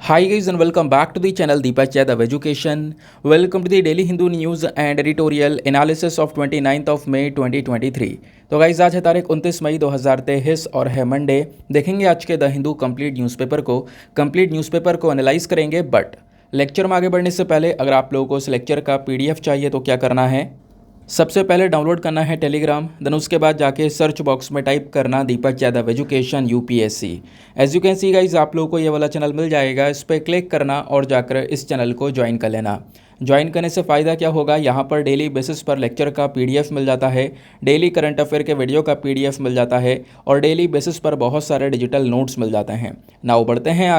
Hi guys and welcome back to the channel Deepak Yadav Education. Welcome to the Daily Hindu News and Editorial Analysis of 29th of May 2023. तो guys आज है तारीख 29 मई 2023 और है Monday. देखेंगे आज के द हिंदू कंप्लीट न्यूज़पेपर को एनालाइज करेंगे। बट लेक्चर में आगे बढ़ने से पहले अगर आप लोगों को इस लेक्चर का पीडीएफ चाहिए तो क्या करना है, सबसे पहले डाउनलोड करना है टेलीग्राम, देन उसके बाद जाके सर्च बॉक्स में टाइप करना Deepak Yadav education UPSC. As you can see guys आप लोगों को ये वाला चैनल मिल जाएगा, इस पर क्लिक करना और जाकर इस चैनल को ज्वाइन कर लेना। ज्वाइन करने से फ़ायदा क्या होगा, यहाँ पर डेली बेसिस पर लेक्चर का पीडीएफ मिल जाता है, डेली करंट अफेयर के वीडियो का पीडीएफ मिल जाता है और डेली बेसिस पर बहुत सारे डिजिटल नोट्स मिल जाते हैं। नाउ बढ़ते हैं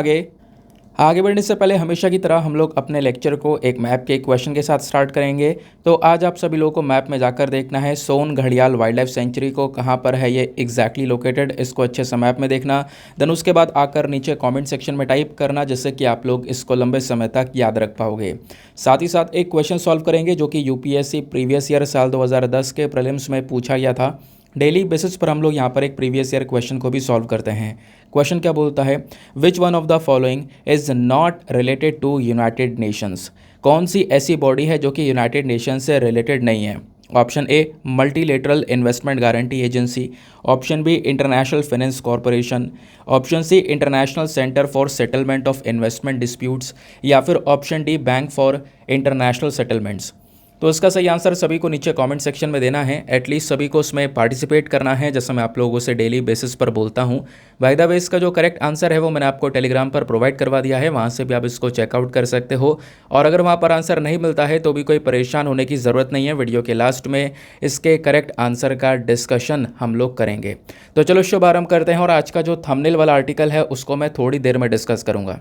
आगे बढ़ने से पहले हमेशा की तरह हम लोग अपने लेक्चर को एक मैप के क्वेश्चन के साथ स्टार्ट करेंगे। तो आज आप सभी लोगों को मैप में जाकर देखना है सोन घड़ियाल वाइल्ड लाइफ सेंचुरी को कहाँ पर है ये एग्जैक्टली लोकेटेड, इसको अच्छे से मैप में देखना। देन उसके बाद आकर नीचे कमेंट सेक्शन में टाइप करना जिससे कि आप लोग इसको लंबे समय तक याद रख पाओगे। साथ ही साथ एक क्वेश्चन सॉल्व करेंगे जो कि यूपीएससी प्रीवियस ईयर साल 2010 के प्रीलिम्स में पूछा गया था। डेली बेसिस पर हम लोग यहाँ पर एक प्रीवियस ईयर क्वेश्चन को भी सॉल्व करते हैं। क्वेश्चन क्या बोलता है, which one of the following is not related to United Nations. कौन सी ऐसी बॉडी है जो कि यूनाइटेड नेशन से रिलेटेड नहीं है। Option A multilateral investment guarantee agency, option B international finance corporation, option C international centre for settlement of investment disputes या फिर option D bank for international settlements. तो इसका सही आंसर सभी को नीचे कमेंट सेक्शन में देना है, एटलीस्ट सभी को उसमें पार्टिसिपेट करना है जैसा मैं आप लोगों से डेली बेसिस पर बोलता हूँ। बाय द वे इसका जो करेक्ट आंसर है वो मैंने आपको टेलीग्राम पर प्रोवाइड करवा दिया है, वहाँ से भी आप इसको चेकआउट कर सकते हो। और अगर वहाँ पर आंसर नहीं मिलता है तो भी कोई परेशान होने की ज़रूरत नहीं है, वीडियो के लास्ट में इसके करेक्ट आंसर का डिस्कशन हम लोग करेंगे। तो चलो शुभारंभ करते हैं और आज का जो थंबनेल वाला आर्टिकल है उसको मैं थोड़ी देर में डिस्कस करूँगा।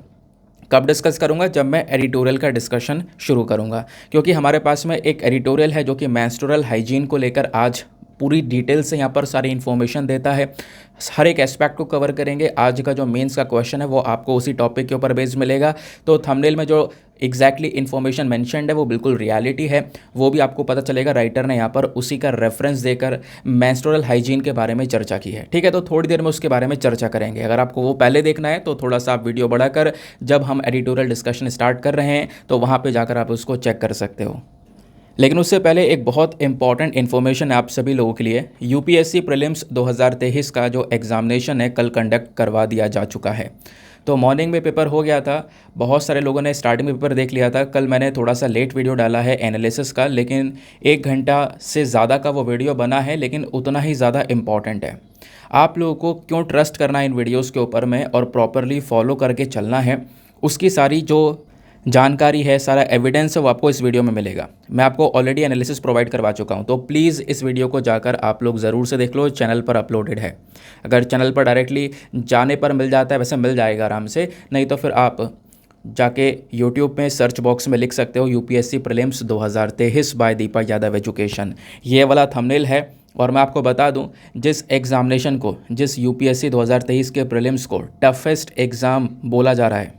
कब डिस्कस करूंगा, जब मैं एडिटोरियल का डिस्कशन शुरू करूंगा, क्योंकि हमारे पास में एक एडिटोरियल है जो कि मेंस्ट्रुअल हाइजीन को लेकर आज पूरी डिटेल से यहाँ पर सारी इन्फॉर्मेशन देता है। हर एक एस्पेक्ट को कवर करेंगे। आज का जो मेंस का क्वेश्चन है वो आपको उसी टॉपिक के ऊपर बेस मिलेगा। तो थंबनेल में जो एग्जैक्टली इन्फॉर्मेशन मेंशन्ड है वो बिल्कुल रियलिटी है, वो भी आपको पता चलेगा। राइटर ने यहाँ पर उसी का रेफरेंस देकर मेंस्ट्रुअल हाइजीन के बारे में चर्चा की है। ठीक है, तो थोड़ी देर में उसके बारे में चर्चा करेंगे। अगर आपको वो पहले देखना है तो थोड़ा सा आप वीडियो बढ़ाकर जब हम एडिटोरियल डिस्कशन स्टार्ट कर रहे हैं तो वहाँ पर जाकर आप उसको चेक कर सकते हो। लेकिन उससे पहले एक बहुत इंपॉर्टेंट इन्फॉर्मेशन है आप सभी लोगों के लिए। यूपीएससी प्रीलिम्स 2023 का जो एग्ज़ामिनेशन है कल कंडक्ट करवा दिया जा चुका है। तो मॉर्निंग में पेपर हो गया था, बहुत सारे लोगों ने स्टार्टिंग में पेपर देख लिया था। कल मैंने थोड़ा सा लेट वीडियो डाला है एनालिसिस का, लेकिन 1 घंटा से ज़्यादा का वो वीडियो बना है, लेकिन उतना ही ज़्यादा इम्पॉर्टेंट है। आप लोगों को क्यों ट्रस्ट करना है इन वीडियोज़ के ऊपर में और प्रॉपरली फॉलो करके चलना है, उसकी सारी जो जानकारी है, सारा एविडेंस है वो आपको इस वीडियो में मिलेगा। मैं आपको ऑलरेडी एनालिसिस प्रोवाइड करवा चुका हूं, तो प्लीज़ इस वीडियो को जाकर आप लोग ज़रूर से देख लो, चैनल पर अपलोडेड है। अगर चैनल पर डायरेक्टली जाने पर मिल जाता है, वैसे मिल जाएगा आराम से, नहीं तो फिर आप जाके यूट्यूब में सर्च बॉक्स में लिख सकते हो यूपीएससी प्रीलिम्स 2023 बाय दीपक यादव एजुकेशन। ये वाला थंबनेल है। और मैं आपको बता दूं, जिस एग्ज़ामिनेशन को, जिस यूपीएससी 2023 के प्रीलिम्स को टफेस्ट एग्ज़ाम बोला जा रहा है,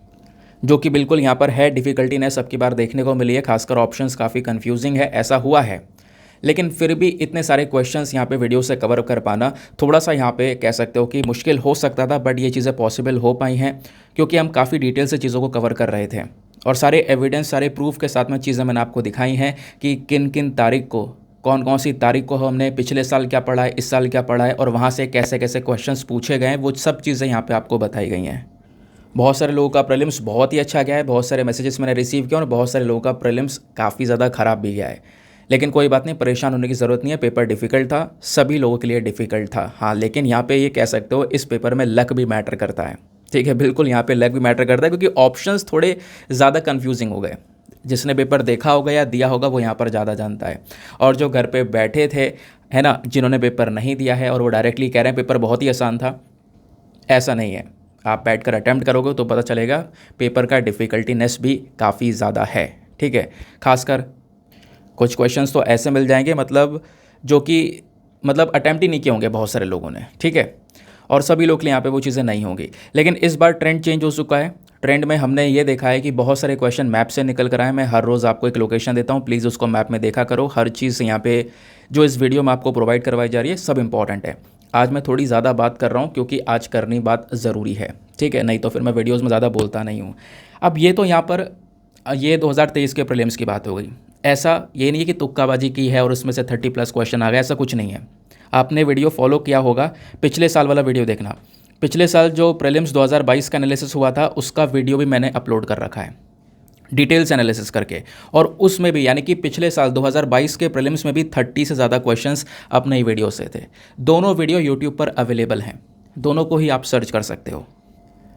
जो कि बिल्कुल यहाँ पर है, डिफ़िकल्टीनेस सबकी बार देखने को मिली है, खासकर ऑप्शंस काफ़ी कंफ्यूजिंग है, ऐसा हुआ है। लेकिन फिर भी इतने सारे क्वेश्चंस यहाँ पे वीडियो से कवर कर पाना थोड़ा सा यहाँ पे कह सकते हो कि मुश्किल हो सकता था, बट ये चीज़ें पॉसिबल हो पाई हैं क्योंकि हम काफ़ी डिटेल से चीज़ों को कवर कर रहे थे और सारे एविडेंस, सारे प्रूफ के साथ में चीज़ें मैंने आपको दिखाई हैं कि किन किन तारीख को, कौन कौन सी तारीख को हमने पिछले साल क्या पढ़ा है, इस साल क्या पढ़ा है और वहाँ से कैसे कैसे क्वेश्चंस पूछे गए हैं, वो सब चीज़ें यहाँ पर आपको बताई गई हैं। बहुत सारे लोगों का प्रीलिम्स बहुत ही अच्छा गया है, बहुत सारे मैसेजेस मैंने रिसीव किया और बहुत सारे लोगों का प्रीलिम्स काफ़ी ज़्यादा ख़राब भी गया है। लेकिन कोई बात नहीं, परेशान होने की ज़रूरत नहीं है। पेपर डिफ़िकल्ट था, सभी लोगों के लिए डिफ़िकल्ट था। हाँ, लेकिन यहाँ पे ये कह सकते हो इस पेपर में लक भी मैटर करता है। ठीक है, बिल्कुल यहाँ पे लक भी मैटर करता है क्योंकि ऑप्शंस थोड़े ज़्यादा कन्फ्यूजिंग हो गए। जिसने पेपर देखा होगा या दिया होगा वो यहाँ पर ज़्यादा जानता है, और जो घर पर बैठे थे, है ना, जिन्होंने पेपर नहीं दिया है और वो डायरेक्टली कह रहे हैं पेपर बहुत ही आसान था, ऐसा नहीं है। आप बैठकर अटैम्प्ट करोगे तो पता चलेगा पेपर का डिफ़िकल्टीनेस भी काफ़ी ज़्यादा है। ठीक है, खासकर कुछ क्वेश्चंस तो ऐसे मिल जाएंगे मतलब जो कि अटैम्प्ट ही नहीं किए होंगे बहुत सारे लोगों ने। ठीक है, और सभी लोग के लिए यहाँ पे वो चीज़ें नहीं होंगी। लेकिन इस बार ट्रेंड चेंज हो चुका है। ट्रेंड में हमने ये देखा है कि बहुत सारे क्वेश्चन मैप से निकल कर आए। मैं हर रोज़ आपको एक लोकेशन देता हूँ, प्लीज़ उसको मैप में देखा करो। हर चीज़ यहाँ पे जो इस वीडियो में आपको प्रोवाइड करवाई जा रही है सब इंपॉर्टेंट है। आज मैं थोड़ी ज़्यादा बात कर रहा हूँ क्योंकि आज करनी बात ज़रूरी है, ठीक है, नहीं तो फिर मैं वीडियोज़ में ज़्यादा बोलता नहीं हूँ। अब ये तो यहाँ पर ये 2023 के प्रीलिम्स की बात हो गई। ऐसा ये नहीं है कि तुक्काबाजी की है और उसमें से 30+ क्वेश्चन आ गए, ऐसा कुछ नहीं है। आपने वीडियो फॉलो किया होगा, पिछले साल वाला वीडियो देखना। पिछले साल जो प्रीलिम्स 2022 का एनालिसिस हुआ था उसका वीडियो भी मैंने अपलोड कर रखा है डिटेल्स एनालिसिस करके, और उसमें भी यानी कि पिछले साल 2022 के प्रीलिम्स में भी 30 से ज़्यादा क्वेश्चंस अपने ही वीडियो से थे। दोनों वीडियो यूट्यूब पर अवेलेबल हैं, दोनों को ही आप सर्च कर सकते हो।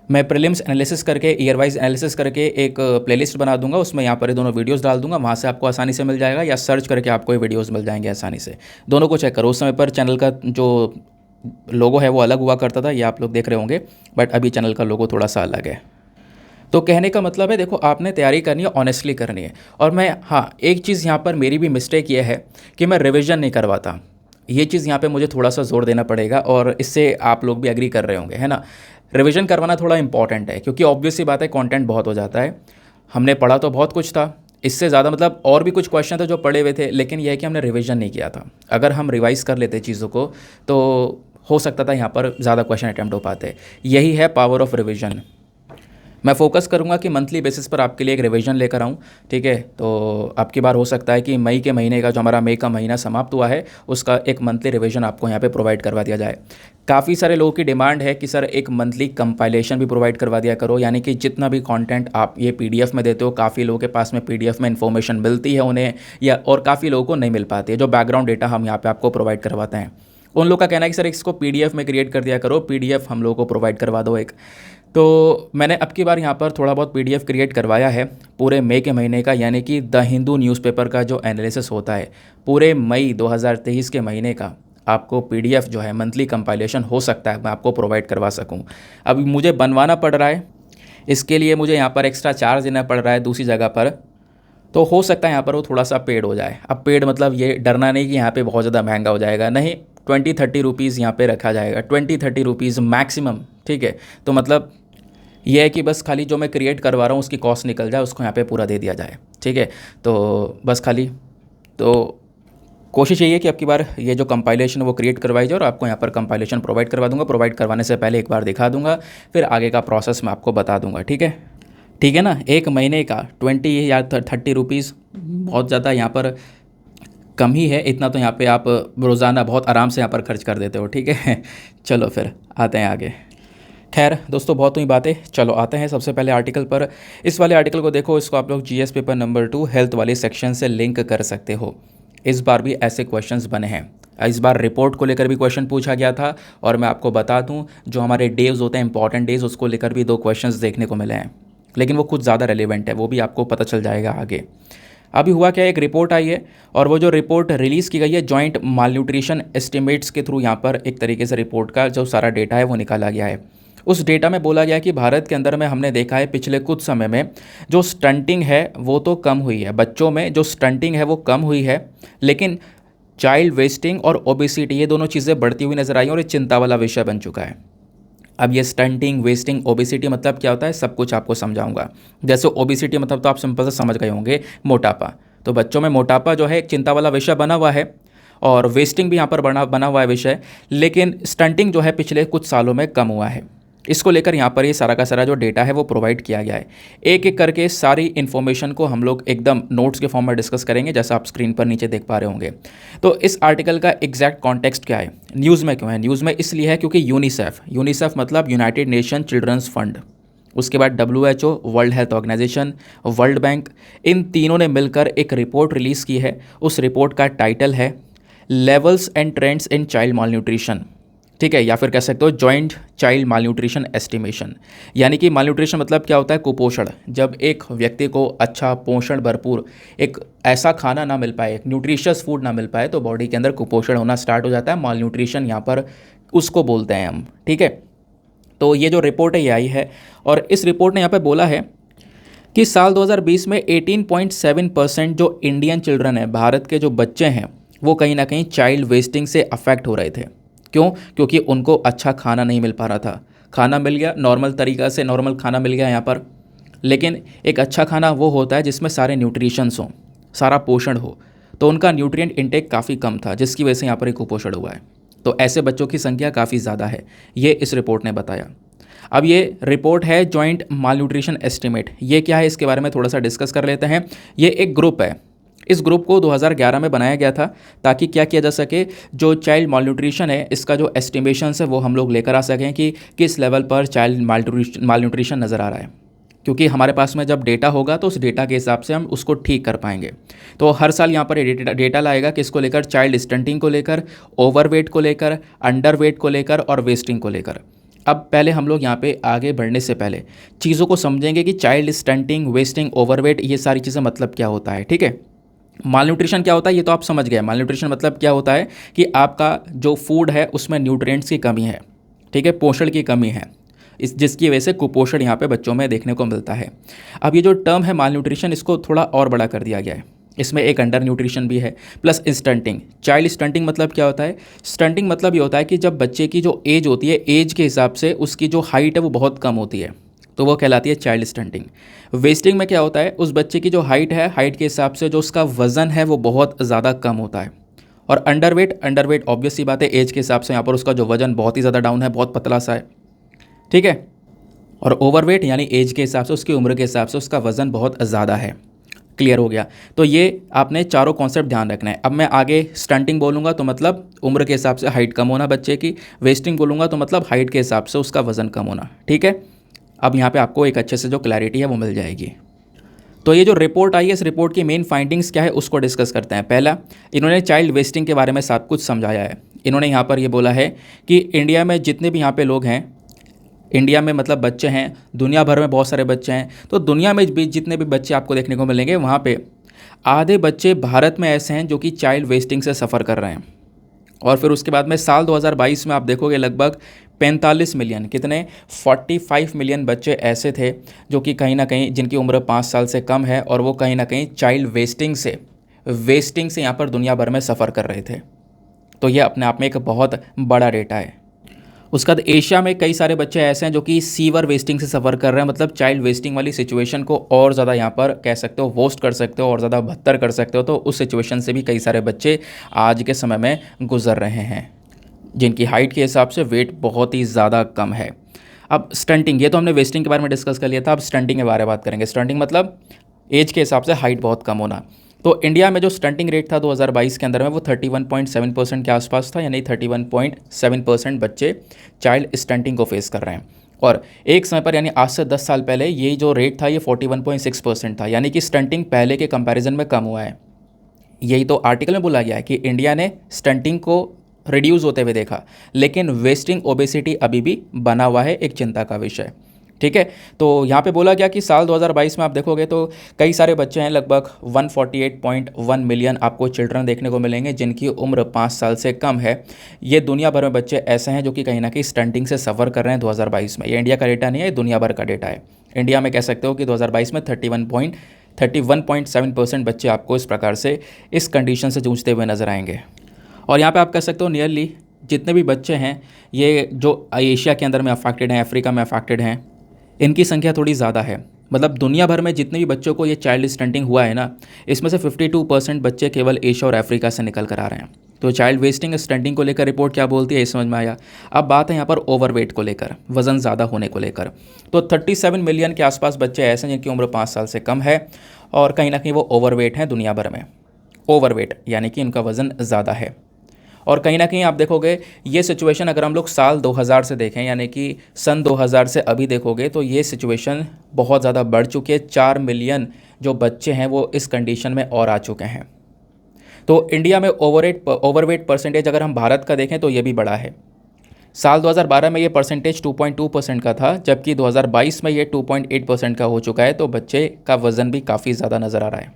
मैं प्रीलिम्स एनालिसिस करके ईयर वाइज एनालिसिस करके एक प्लेलिस्ट बना दूंगा, उसमें यहाँ पर ये दोनों वीडियोस डाल दूंगा, वहाँ से आपको आसानी से मिल जाएगा, या सर्च करके आपको ये वीडियोस मिल जाएंगे आसानी से। दोनों को चेक करो। उस समय पर चैनल का जो लोगो है वो अलग हुआ करता था, ये आप लोग देख रहे होंगे, बट अभी चैनल का लोगो थोड़ा सा अलग है। तो कहने का मतलब है, देखो आपने तैयारी करनी है, ऑनेस्टली करनी है। और मैं एक चीज़ यहाँ पर मेरी भी मिस्टेक ये है कि मैं रिविज़न नहीं करवाता। ये चीज़ यहाँ पे मुझे थोड़ा सा जोर देना पड़ेगा, और इससे आप लोग भी एग्री कर रहे होंगे, है ना। रिवीजन करवाना थोड़ा इंपॉर्टेंट है, क्योंकि ऑब्वियस सी बात है कंटेंट बहुत हो जाता है। हमने पढ़ा तो बहुत कुछ था, इससे ज़्यादा मतलब और भी कुछ क्वेश्चन थे जो पढ़े हुए थे, लेकिन यह है कि हमने रिवीजन नहीं किया था। अगर हम रिवाइज़ कर लेते चीज़ों को तो हो सकता था यहाँ पर ज़्यादा क्वेश्चन अटैम्प्ट हो पाते। यही है पावर ऑफ रिवीजन। मैं फोकस करूंगा कि मंथली बेसिस पर आपके लिए एक रिवीजन लेकर आऊं, ठीक है। तो आपकी बार हो सकता है कि मई के महीने का जो हमारा मई का महीना समाप्त हुआ है उसका एक मंथली रिवीजन आपको यहाँ पे प्रोवाइड करवा दिया जाए। काफ़ी सारे लोगों की डिमांड है कि सर एक मंथली कंपाइलेशन भी प्रोवाइड करवा दिया करो, यानी कि जितना भी कंटेंट आप ये पीडीएफ में देते हो, काफ़ी लोगों के पास में पीडीएफ में इन्फॉर्मेशन मिलती है उन्हें, या और काफ़ी लोगों को नहीं मिल पाती है। जो बैकग्राउंड डेटा हम यहाँ पे आपको प्रोवाइड करवाते हैं, उन लोगों का कहना है कि सर इसको पीडीएफ में क्रिएट कर दिया करो, पीडीएफ हम लोगों को प्रोवाइड करवा दो एक। तो मैंने अब की बार यहाँ पर थोड़ा बहुत पीडीएफ क्रिएट करवाया है पूरे मई के महीने का, यानी कि द हिंदू न्यूज़पेपर का जो एनालिसिस होता है पूरे मई 2023 के महीने का, आपको पीडीएफ जो है मंथली कंपाइलेशन हो सकता है मैं आपको प्रोवाइड करवा सकूँ। अभी मुझे बनवाना पड़ रहा है, इसके लिए मुझे यहाँ पर एक्स्ट्रा चार्ज देना पड़ रहा है दूसरी जगह पर, तो हो सकता है यहाँ पर वो थोड़ा सा पेड हो जाए। अब पेड मतलब ये डरना नहीं कि यहाँ पे बहुत ज़्यादा महंगा हो जाएगा, नहीं, 20-30 रुपीज़ यहाँ पे रखा जाएगा, 20-30 रुपीज़ मैक्सिमम, ठीक है। तो मतलब ये है कि बस खाली जो मैं क्रिएट करवा रहा हूँ उसकी कॉस्ट निकल जाए, उसको यहाँ पे पूरा दे दिया जाए, ठीक है। तो बस खाली तो कोशिश यही है कि आपकी बार ये जो कंपाइलेशन वो क्रिएट करवाई जाए, और आपको यहाँ पर कंपाइलेशन प्रोवाइड करवा दूंगा। प्रोवाइड करवाने से पहले एक बार दिखा दूंगा, फिर आगे का प्रोसेस मैं आपको बता दूंगा, ठीक है। ठीक है ना। एक महीने का 20 या 30 रुपीज़ बहुत ज़्यादा यहाँ पर कम ही है, इतना तो यहाँ पे आप रोज़ाना बहुत आराम से यहाँ पर खर्च कर देते हो, ठीक है। चलो फिर आते हैं आगे। खैर दोस्तों, बहुत हुई बातें, चलो आते हैं सबसे पहले आर्टिकल पर। इस वाले आर्टिकल को देखो, इसको आप लोग जीएस पेपर नंबर 2 हेल्थ वाले सेक्शन से लिंक कर सकते हो। इस बार भी ऐसे क्वेश्चंस बने हैं। इस बार रिपोर्ट को लेकर भी क्वेश्चन पूछा गया था, और मैं आपको बता दूं जो हमारे डेज होते हैं इंपॉर्टेंट डेज, उसको लेकर भी 2 क्वेश्चंस देखने को मिले हैं, लेकिन वो कुछ ज़्यादा रेलिवेंट है, वो भी आपको पता चल जाएगा आगे। अभी हुआ क्या, एक रिपोर्ट आई है, और वो जो रिपोर्ट रिलीज़ की गई है जॉइंट माल न्यूट्रिशन एस्टिमेट्स के थ्रू, यहाँ पर एक तरीके से रिपोर्ट का जो सारा डेटा है वो निकाला गया है। उस डेटा में बोला गया कि भारत के अंदर में हमने देखा है पिछले कुछ समय में जो स्टंटिंग है वो तो कम हुई है, बच्चों में जो स्टंटिंग है वो कम हुई है, लेकिन चाइल्ड वेस्टिंग और ओबेसिटी ये दोनों चीज़ें बढ़ती हुई नजर आई, और ये चिंता वाला विषय बन चुका है। अब ये स्टंटिंग, वेस्टिंग, ओबेसिटी मतलब क्या होता है, सब कुछ आपको समझाऊंगा। जैसे ओबेसिटी मतलब तो आप सिंपल से समझ गए होंगे, मोटापा। तो बच्चों में मोटापा जो है एक चिंता वाला विषय बना हुआ है, और वेस्टिंग भी यहाँ पर बना हुआ है विषय, लेकिन स्टंटिंग जो है पिछले कुछ सालों में कम हुआ है। इसको लेकर यहाँ पर ये सारा का सारा जो डेटा है वो प्रोवाइड किया गया है। एक एक करके सारी इन्फॉर्मेशन को हम लोग एकदम नोट्स के फॉर्म में डिस्कस करेंगे, जैसा आप स्क्रीन पर नीचे देख पा रहे होंगे। तो इस आर्टिकल का एग्जैक्ट कॉन्टेक्स्ट क्या है, न्यूज़ में क्यों है, न्यूज़ में इसलिए है क्योंकि यूनिसेफ मतलब यूनाइटेड नेशन चिल्ड्रंस फंड, उसके बाद WHO world health organization, world bank, इन तीनों ने मिलकर एक रिपोर्ट रिलीज़ की है। उस रिपोर्ट का टाइटल है levels and trends in child mall nutrition, ठीक है, या फिर कह सकते हो जॉइंट चाइल्ड माल न्यूट्रिशन एस्टिमेशन। यानी कि माल न्यूट्रिशन मतलब क्या होता है, कुपोषण। जब एक व्यक्ति को अच्छा पोषण भरपूर एक ऐसा खाना ना मिल पाए, एक न्यूट्रिशियस फूड ना मिल पाए, तो बॉडी के अंदर कुपोषण होना स्टार्ट हो जाता है। माल न्यूट्रिशन यहाँ पर उसको बोलते हैं हम, ठीक है। तो ये जो रिपोर्ट है ये आई है, और इस रिपोर्ट ने यहाँ पर बोला है कि साल 2020 में 18.7% जो इंडियन चिल्ड्रन है, भारत के जो बच्चे हैं, वो कहीं ना कहीं चाइल्ड वेस्टिंग से अफेक्ट हो रहे थे। क्यों? क्योंकि उनको अच्छा खाना नहीं मिल पा रहा था। खाना मिल गया, नॉर्मल तरीक़ा से नॉर्मल खाना मिल गया यहाँ पर, लेकिन एक अच्छा खाना वो होता है जिसमें सारे न्यूट्रिशंस हों, सारा पोषण हो। तो उनका न्यूट्रिएंट इंटेक काफ़ी कम था, जिसकी वजह से यहाँ पर एक कुपोषण हुआ है। तो ऐसे बच्चों की संख्या काफ़ी ज़्यादा है, ये इस रिपोर्ट ने बताया। अब ये रिपोर्ट है जॉइंट माल न्यूट्रिशन एस्टिमेट। ये क्या है, इसके बारे में थोड़ा सा डिस्कस कर लेते हैं। ये एक ग्रुप है, इस ग्रुप को 2011 में बनाया गया था ताकि क्या किया जा सके, जो चाइल्ड माल न्यूट्रिशन है इसका जो एस्टिमेशन है वो हम लोग लेकर आ सकें कि किस लेवल पर चाइल्ड माल न्यूट्रिशन नज़र आ रहा है। क्योंकि हमारे पास में जब डेटा होगा तो उस डेटा के हिसाब से हम उसको ठीक कर पाएंगे। तो हर साल यहाँ पर ये डेटा लाएगा किसको लेकर, चाइल्ड स्टंटिंग को लेकर, ओवरवेट को लेकर, अंडरवेट को लेकर और वेस्टिंग को लेकर। अब पहले हम लोग यहाँ पे आगे बढ़ने से पहले चीज़ों को समझेंगे कि चाइल्ड स्टंटिंग, वेस्टिंग, ओवरवेट, ये सारी चीज़ें मतलब क्या होता है। ठीक है, माल न्यूट्रिशन क्या होता है ये तो आप समझ गए। माल न्यूट्रिशन मतलब क्या होता है कि आपका जो फूड है उसमें न्यूट्रिएंट्स की कमी है, ठीक है, पोषण की कमी है, इस जिसकी वजह से कुपोषण यहाँ पे बच्चों में देखने को मिलता है। अब ये जो टर्म है माल न्यूट्रिशन, इसको थोड़ा और बड़ा कर दिया गया है। इसमें एक अंडर न्यूट्रिशन भी है प्लस स्टंटिंग। चाइल्ड स्टंटिंग मतलब क्या होता है, स्टंटिंग मतलब ये होता है कि जब बच्चे की जो एज होती है, एज के हिसाब से उसकी जो हाइट है वो बहुत कम होती है, तो वो कहलाती है चाइल्ड स्टंटिंग। वेस्टिंग में क्या होता है, उस बच्चे की जो हाइट है, हाइट के हिसाब से जो उसका वज़न है वो बहुत ज़्यादा कम होता है। और अंडरवेट ऑब्वियस सी बात है, एज के हिसाब से यहाँ पर उसका जो वज़न बहुत ही ज़्यादा डाउन है, बहुत पतला सा है, ठीक है। और ओवरवेट यानी एज के हिसाब से, उसकी उम्र के हिसाब से उसका वज़न बहुत ज़्यादा है। क्लियर हो गया। तो ये आपने चारों कॉन्सेप्ट ध्यान रखना है। अब मैं आगे स्टंटिंग बोलूँगा तो मतलब उम्र के हिसाब से हाइट कम होना बच्चे की, वेस्टिंग बोलूँगा तो मतलब हाइट के हिसाब से उसका वज़न कम होना, ठीक है। अब यहाँ पे आपको एक अच्छे से जो क्लैरिटी है वो मिल जाएगी। तो ये जो रिपोर्ट आई है, इस रिपोर्ट की मेन फाइंडिंग्स क्या है उसको डिस्कस करते हैं। पहला, इन्होंने चाइल्ड वेस्टिंग के बारे में सब कुछ समझाया है। इन्होंने यहाँ पर ये बोला है कि इंडिया में जितने भी यहाँ पे लोग हैं, इंडिया में मतलब बच्चे हैं, दुनिया भर में बहुत सारे बच्चे हैं, तो दुनिया में भी जितने भी बच्चे आपको देखने को मिलेंगे वहाँ पे आधे बच्चे भारत में ऐसे हैं जो कि चाइल्ड वेस्टिंग से सफ़र कर रहे हैं। और फिर उसके बाद में साल 2022 में आप देखोगे लगभग 45 मिलियन, कितने, 45 मिलियन बच्चे ऐसे थे जो कि कहीं ना कहीं जिनकी उम्र 5 साल से कम है और वो कहीं ना कहीं चाइल्ड वेस्टिंग से यहाँ पर दुनिया भर में सफ़र कर रहे थे। तो ये अपने आप में एक बहुत बड़ा डेटा है। उसके बाद एशिया में कई सारे बच्चे ऐसे हैं जो कि सीवर वेस्टिंग से सफ़र कर रहे हैं, मतलब चाइल्ड वेस्टिंग वाली सिचुएशन को और ज़्यादा यहाँ पर कह सकते हो वोस्ट कर सकते हो और ज़्यादा बदतर कर सकते हो। तो उस सिचुएशन से भी कई सारे बच्चे आज के समय में गुजर रहे हैं जिनकी हाइट के हिसाब से वेट बहुत ही ज़्यादा कम है। अब स्टंटिंग, ये तो हमने वेस्टिंग के बारे में डिस्कस कर लिया था, अब स्टंटिंग के बारे में बात करेंगे। स्टंटिंग मतलब एज के हिसाब से हाइट बहुत कम होना। तो इंडिया में जो स्टंटिंग रेट था 2022 के अंदर में वो 31.7% के आसपास था, यानी 31.7% बच्चे चाइल्ड स्टंटिंग को फेस कर रहे हैं। और एक समय पर यानी आज से 10 साल पहले ये जो रेट था ये 41.6% था, यानी कि स्टंटिंग पहले के कंपैरिजन में कम हुआ है। यही तो आर्टिकल में बोला गया है कि इंडिया ने स्टंटिंग को रिड्यूस होते हुए देखा, लेकिन वेस्टिंग ओबेसिटी अभी भी बना हुआ है एक चिंता का विषय, ठीक है। तो यहाँ पे बोला गया कि साल 2022 में आप देखोगे तो कई सारे बच्चे हैं, लगभग 148.1 मिलियन आपको चिल्ड्रन देखने को मिलेंगे जिनकी उम्र 5 साल से कम है। ये दुनिया भर में बच्चे ऐसे हैं जो कि कहीं ना कहीं स्टंटिंग से सफ़र कर रहे हैं 2022 में। ये इंडिया का डेटा नहीं है, ये दुनिया भर का डेटा है। इंडिया में कह सकते हो कि 2022 में 31.7% बच्चे आपको इस प्रकार से इस कंडीशन से जूझते हुए नजर आएंगे। और यहाँ पे आप कह सकते हो नियरली जितने भी बच्चे हैं ये जो एशिया के अंदर में अफेक्टेड हैं, अफ्रीका में अफेक्टेड हैं, इनकी संख्या थोड़ी ज़्यादा है। मतलब दुनिया भर में जितने भी बच्चों को ये चाइल्ड स्टंटिंग हुआ है ना, इसमें से 52% बच्चे केवल एशिया और अफ्रीका से निकल कर आ रहे हैं। तो चाइल्ड वेस्टिंग स्टंटिंग को लेकर रिपोर्ट क्या बोलती है ये समझ में आया। अब बात है यहाँ पर ओवरवेट को लेकर, वज़न ज़्यादा होने को लेकर। तो 37 मिलियन के आसपास बच्चे ऐसे हैं जिनकी उम्र 5 साल से कम है और कहीं ना कहीं वो ओवरवेट हैं दुनिया भर में। ओवरवेट यानी कि उनका वज़न ज़्यादा है। और कहीं ना कहीं आप देखोगे ये सिचुएशन अगर हम लोग साल 2000 से देखें, यानी कि सन 2000 से अभी देखोगे तो ये सिचुएशन बहुत ज़्यादा बढ़ चुकी है। 4 मिलियन जो बच्चे हैं वो इस कंडीशन में और आ चुके हैं। तो इंडिया में ओवरवेट परसेंटेज अगर हम भारत का देखें तो ये भी बड़ा है। साल 2012 में ये परसेंटेज 2.2% का था, जबकि 2022 में ये 2.8% का हो चुका है। तो बच्चे का वज़न भी काफ़ी ज़्यादा नज़र आ रहा है।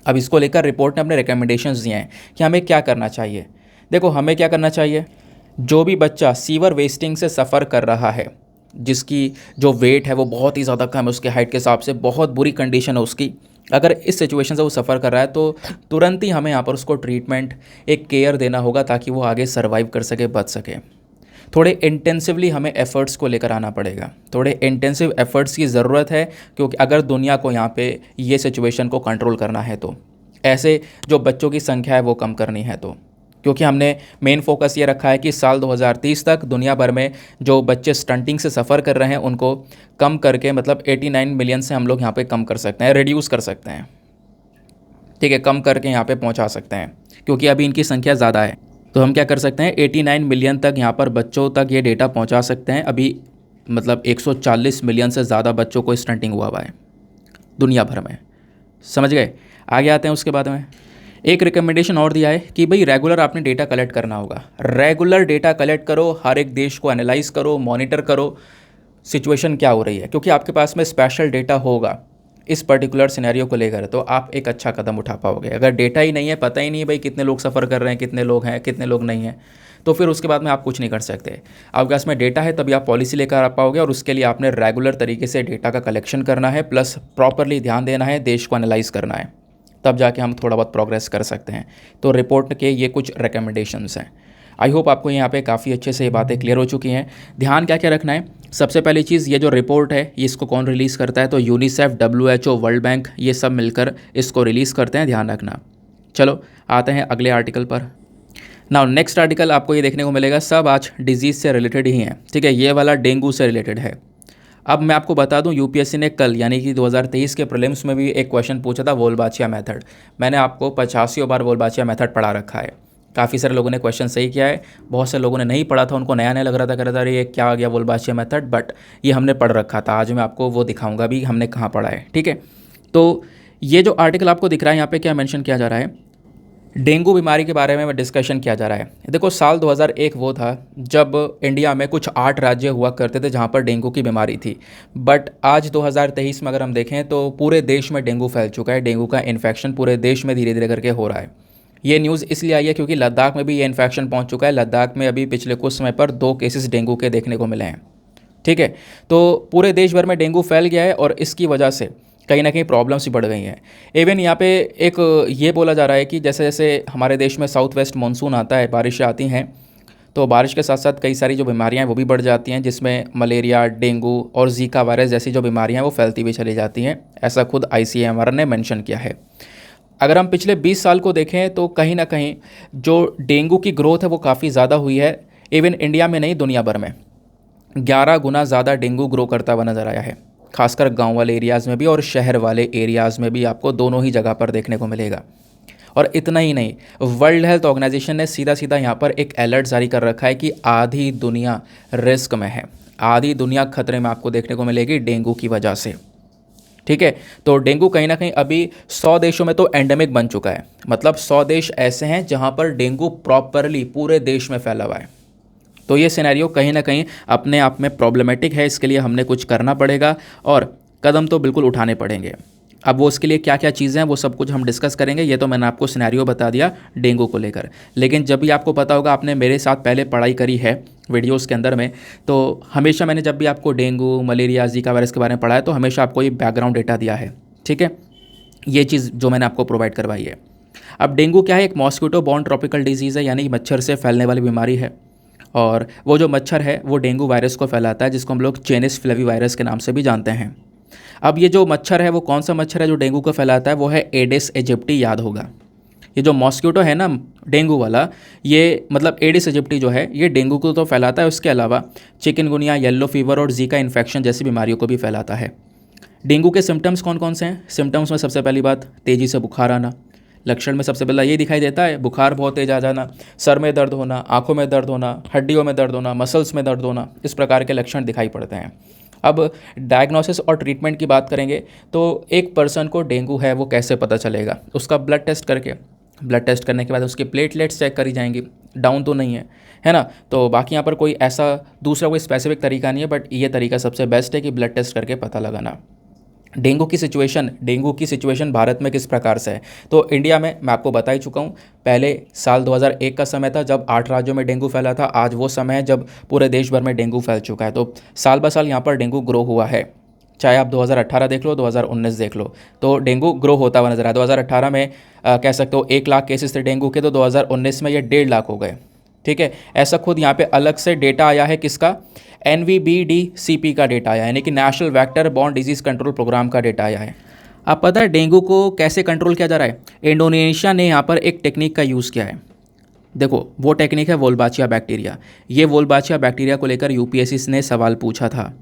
अब इसको लेकर रिपोर्ट ने अपने रिकमेंडेशंस दिए हैं कि हमें क्या करना चाहिए। देखो हमें क्या करना चाहिए, जो भी बच्चा सीवर वेस्टिंग से सफ़र कर रहा है, जिसकी जो वेट है वो बहुत ही ज़्यादा कम है, उसके हाइट के हिसाब से बहुत बुरी कंडीशन है उसकी, अगर इस सिचुएशन से वो सफ़र कर रहा है तो तुरंत ही हमें यहाँ पर उसको ट्रीटमेंट, एक केयर देना होगा ताकि वो आगे सर्वाइव कर सके, बच सके। थोड़े इंटेंसिवली हमें एफ़र्ट्स को लेकर आना पड़ेगा, थोड़े इंटेंसिव एफ़र्ट्स की ज़रूरत है, क्योंकि अगर दुनिया को यहाँ पे ये सिचुएशन को कंट्रोल करना है तो, ऐसे जो बच्चों की संख्या है वो कम करनी है तो, क्योंकि हमने मेन फोकस ये रखा है कि साल 2030 तक दुनिया भर में जो बच्चे स्टंटिंग से सफ़र कर रहे हैं उनको कम करके, मतलब 89 मिलियन से हम लोग यहाँ पे कम कर सकते हैं, रिड्यूस कर सकते हैं, ठीक है, कम करके यहाँ पे पहुँचा सकते हैं, क्योंकि अभी इनकी संख्या ज़्यादा है। तो हम क्या कर सकते हैं, 89 मिलियन तक यहाँ पर बच्चों तक ये डेटा पहुँचा सकते हैं। अभी मतलब 140 मिलियन से ज़्यादा बच्चों को स्टंटिंग हुआ है दुनिया भर में, समझ गए। आगे आते हैं उसके बाद में एक रिकमेंडेशन और दिया है कि भाई रेगुलर आपने डेटा कलेक्ट करना होगा। रेगुलर डेटा कलेक्ट करो, हर एक देश को एनालाइज करो, मॉनिटर करो सिचुएशन क्या हो रही है, क्योंकि आपके पास में स्पेशल डेटा होगा इस पर्टिकुलर सिनेरियो को लेकर तो आप एक अच्छा कदम उठा पाओगे। अगर डेटा ही नहीं है, पता ही नहीं है भाई कितने लोग सफ़र कर रहे हैं, कितने लोग हैं, कितने लोग नहीं हैं, तो फिर उसके बाद में आप कुछ नहीं कर सकते। आपके पास में डेटा है तभी आप पॉलिसी लेकर आ पाओगे, और उसके लिए आपने रेगुलर तरीके से डेटा का कलेक्शन करना है, प्लस प्रॉपरली ध्यान देना है, देश को एनालाइज करना है, तब जाके हम थोड़ा बहुत प्रोग्रेस कर सकते हैं। तो रिपोर्ट के ये कुछ रिकमेंडेशंस हैं। आई होप आपको यहाँ पे काफ़ी अच्छे से ये बातें क्लियर हो चुकी हैं। ध्यान क्या क्या रखना है, सबसे पहली चीज़, ये जो रिपोर्ट है ये इसको कौन रिलीज़ करता है, तो यूनिसेफ, WHO, वर्ल्ड बैंक, ये सब मिलकर इसको रिलीज़ करते हैं, ध्यान रखना। चलो आते हैं अगले आर्टिकल पर। नाउ नेक्स्ट आर्टिकल आपको ये देखने को मिलेगा, सब आज डिजीज़ से रिलेटेड ही हैं, ठीक है। ये वाला डेंगू से रिलेटेड है। अब मैं आपको बता दूं, यूपीएससी ने कल यानी कि 2023 के प्रीलिम्स में भी एक क्वेश्चन पूछा था, वोल्बाचिया मेथड। मैंने आपको 85 बार वोल्बाचिया मेथड पढ़ा रखा है। काफ़ी सारे लोगों ने क्वेश्चन सही किया है, बहुत से लोगों ने नहीं पढ़ा था, उनको नया नया लग रहा था, कह रहा था अरे ये क्या आ गया वोल्बाचिया मेथड, बट ये हमने पढ़ रखा था। आज मैं आपको वो दिखाऊंगा भी हमने कहाँ पढ़ा है, ठीक है। तो ये जो आर्टिकल आपको दिख रहा है यहाँ पे क्या मेंशन किया जा रहा है, डेंगू बीमारी के बारे में डिस्कशन किया जा रहा है। देखो साल 2001 वो था जब इंडिया में कुछ 8 राज्य हुआ करते थे जहाँ पर डेंगू की बीमारी थी, बट आज 2023 में अगर हम देखें तो पूरे देश में डेंगू फैल चुका है। डेंगू का इन्फेक्शन पूरे देश में धीरे धीरे करके हो रहा है। ये न्यूज़ इसलिए आई है क्योंकि लद्दाख में भी ये इन्फेक्शन पहुँच चुका है। लद्दाख में अभी पिछले कुछ समय पर 2 केसेस डेंगू के देखने को मिले हैं, ठीक है। तो पूरे देश भर में डेंगू फैल गया है और इसकी वजह से कहीं ना कहीं प्रॉब्लम्स भी बढ़ गई हैं। इवन यहाँ पे एक ये बोला जा रहा है कि जैसे जैसे हमारे देश में साउथ वेस्ट मानसून आता है, बारिशें आती हैं, तो बारिश के साथ साथ कई सारी जो बीमारियाँ हैं वो भी बढ़ जाती हैं, जिसमें मलेरिया, डेंगू और जीका वायरस जैसी जो बीमारियाँ हैं वो फैलती भी चली जाती हैं। ऐसा खुद ICMR ने मेंशन किया है। अगर हम पिछले 20 साल को देखें तो कहीं ना कहीं जो डेंगू की ग्रोथ है वो काफ़ी ज़्यादा हुई है। इवन इंडिया में नहीं, दुनिया भर में 11 गुना ज़्यादा डेंगू ग्रो करता हुआ नज़र आया है, खासकर गांव वाले एरियाज़ में भी और शहर वाले एरियाज़ में भी आपको दोनों ही जगह पर देखने को मिलेगा। और इतना ही नहीं, वर्ल्ड हेल्थ ऑर्गेनाइजेशन ने सीधा सीधा यहाँ पर एक अलर्ट जारी कर रखा है कि आधी दुनिया रिस्क में है, आधी दुनिया खतरे में आपको देखने को मिलेगी डेंगू की वजह से, ठीक है। तो डेंगू कहीं ना कहीं अभी 100 देशों में तो एंडेमिक बन चुका है, मतलब 100 देश ऐसे हैं जहाँ पर डेंगू प्रॉपरली पूरे देश में फैला हुआ है। तो ये सिनेरियो कहीं ना कहीं अपने आप में प्रॉब्लमेटिक है। इसके लिए हमने कुछ करना पड़ेगा और कदम तो बिल्कुल उठाने पड़ेंगे। अब वो उसके लिए क्या क्या चीज़ें हैं वो सब कुछ हम डिस्कस करेंगे। ये तो मैंने आपको सिनेरियो बता दिया डेंगू को लेकर, लेकिन जब भी आपको पता होगा, आपने मेरे साथ पहले पढ़ाई करी है वीडियोस के अंदर में, तो हमेशा मैंने जब भी आपको डेंगू, मलेरिया, जीका वायरस के बारे में पढ़ा है तो हमेशा आपको ये बैकग्राउंड डेटा दिया है, ठीक है। ये चीज़ जो मैंने आपको प्रोवाइड करवाई है। अब डेंगू क्या है, एक मॉस्किटो बॉर्न ट्रॉपिकल डिजीज़ है, यानी मच्छर से फैलने वाली बीमारी है। और वो जो मच्छर है वो डेंगू वायरस को फैलाता है, जिसको हम लोग चेनिस फ्लेवी वायरस के नाम से भी जानते हैं। अब ये जो मच्छर है वो कौन सा मच्छर है जो डेंगू को फैलाता है, वो है एडिस एजिप्टी, याद होगा। ये जो मॉस्किटो है ना डेंगू वाला, ये मतलब एडिस एजिप्टी जो है ये डेंगू को तो फैलाता है, उसके अलावा चिकनगुनिया, येलो फीवर और जीका इन्फेक्शन जैसी बीमारियों को भी फैलाता है। डेंगू के सिम्टम्स कौन कौन से हैं? सिम्टम्स में सबसे पहली बात, तेज़ी से बुखार आना। लक्षण में सबसे पहला ये दिखाई देता है, बुखार बहुत तेज आ जाना, सर में दर्द होना, आंखों में दर्द होना, हड्डियों में दर्द होना, मसल्स में दर्द होना, इस प्रकार के लक्षण दिखाई पड़ते हैं। अब डायग्नोसिस और ट्रीटमेंट की बात करेंगे तो एक पर्सन को डेंगू है वो कैसे पता चलेगा? उसका ब्लड टेस्ट करके, ब्लड टेस्ट करने के बाद उसके प्लेटलेट्स चेक करी जाएंगी, डाउन तो नहीं है ना। तो बाकी यहाँ पर कोई ऐसा दूसरा कोई स्पेसिफिक तरीका नहीं है, बट ये तरीका सबसे बेस्ट है कि ब्लड टेस्ट करके पता लगाना। डेंगू की सिचुएशन भारत में किस प्रकार से है, तो इंडिया में मैं आपको बता ही चुका हूँ। पहले साल 2001 का समय था जब 8 राज्यों में डेंगू फैला था। आज वो समय है जब पूरे देश भर में डेंगू फैल चुका है। तो साल ब साल यहाँ पर डेंगू ग्रो हुआ है, चाहे आप 2018 देख लो, 2019 देख लो, तो डेंगू ग्रो होता हुआ नजर आया। 2018 में कह सकते हो 1 लाख केसेस थे डेंगू के, तो 2019 में ये 1.5 लाख हो गए, ठीक है। ऐसा खुद यहाँ पे अलग से डेटा आया है, किसका? NVBDCP का डेटा आया है, यानी कि national vector borne disease control programme का डेटा आया है। अब पता है डेंगू को कैसे कंट्रोल किया जा रहा है? इंडोनेशिया ने यहाँ पर एक टेक्निक का यूज़ किया है। देखो वो टेक्निक है वोल्बाचिया बैक्टीरिया। ये वोल्बाचिया बैक्टीरिया को लेकर यूपीएससी ने सवाल पूछा था।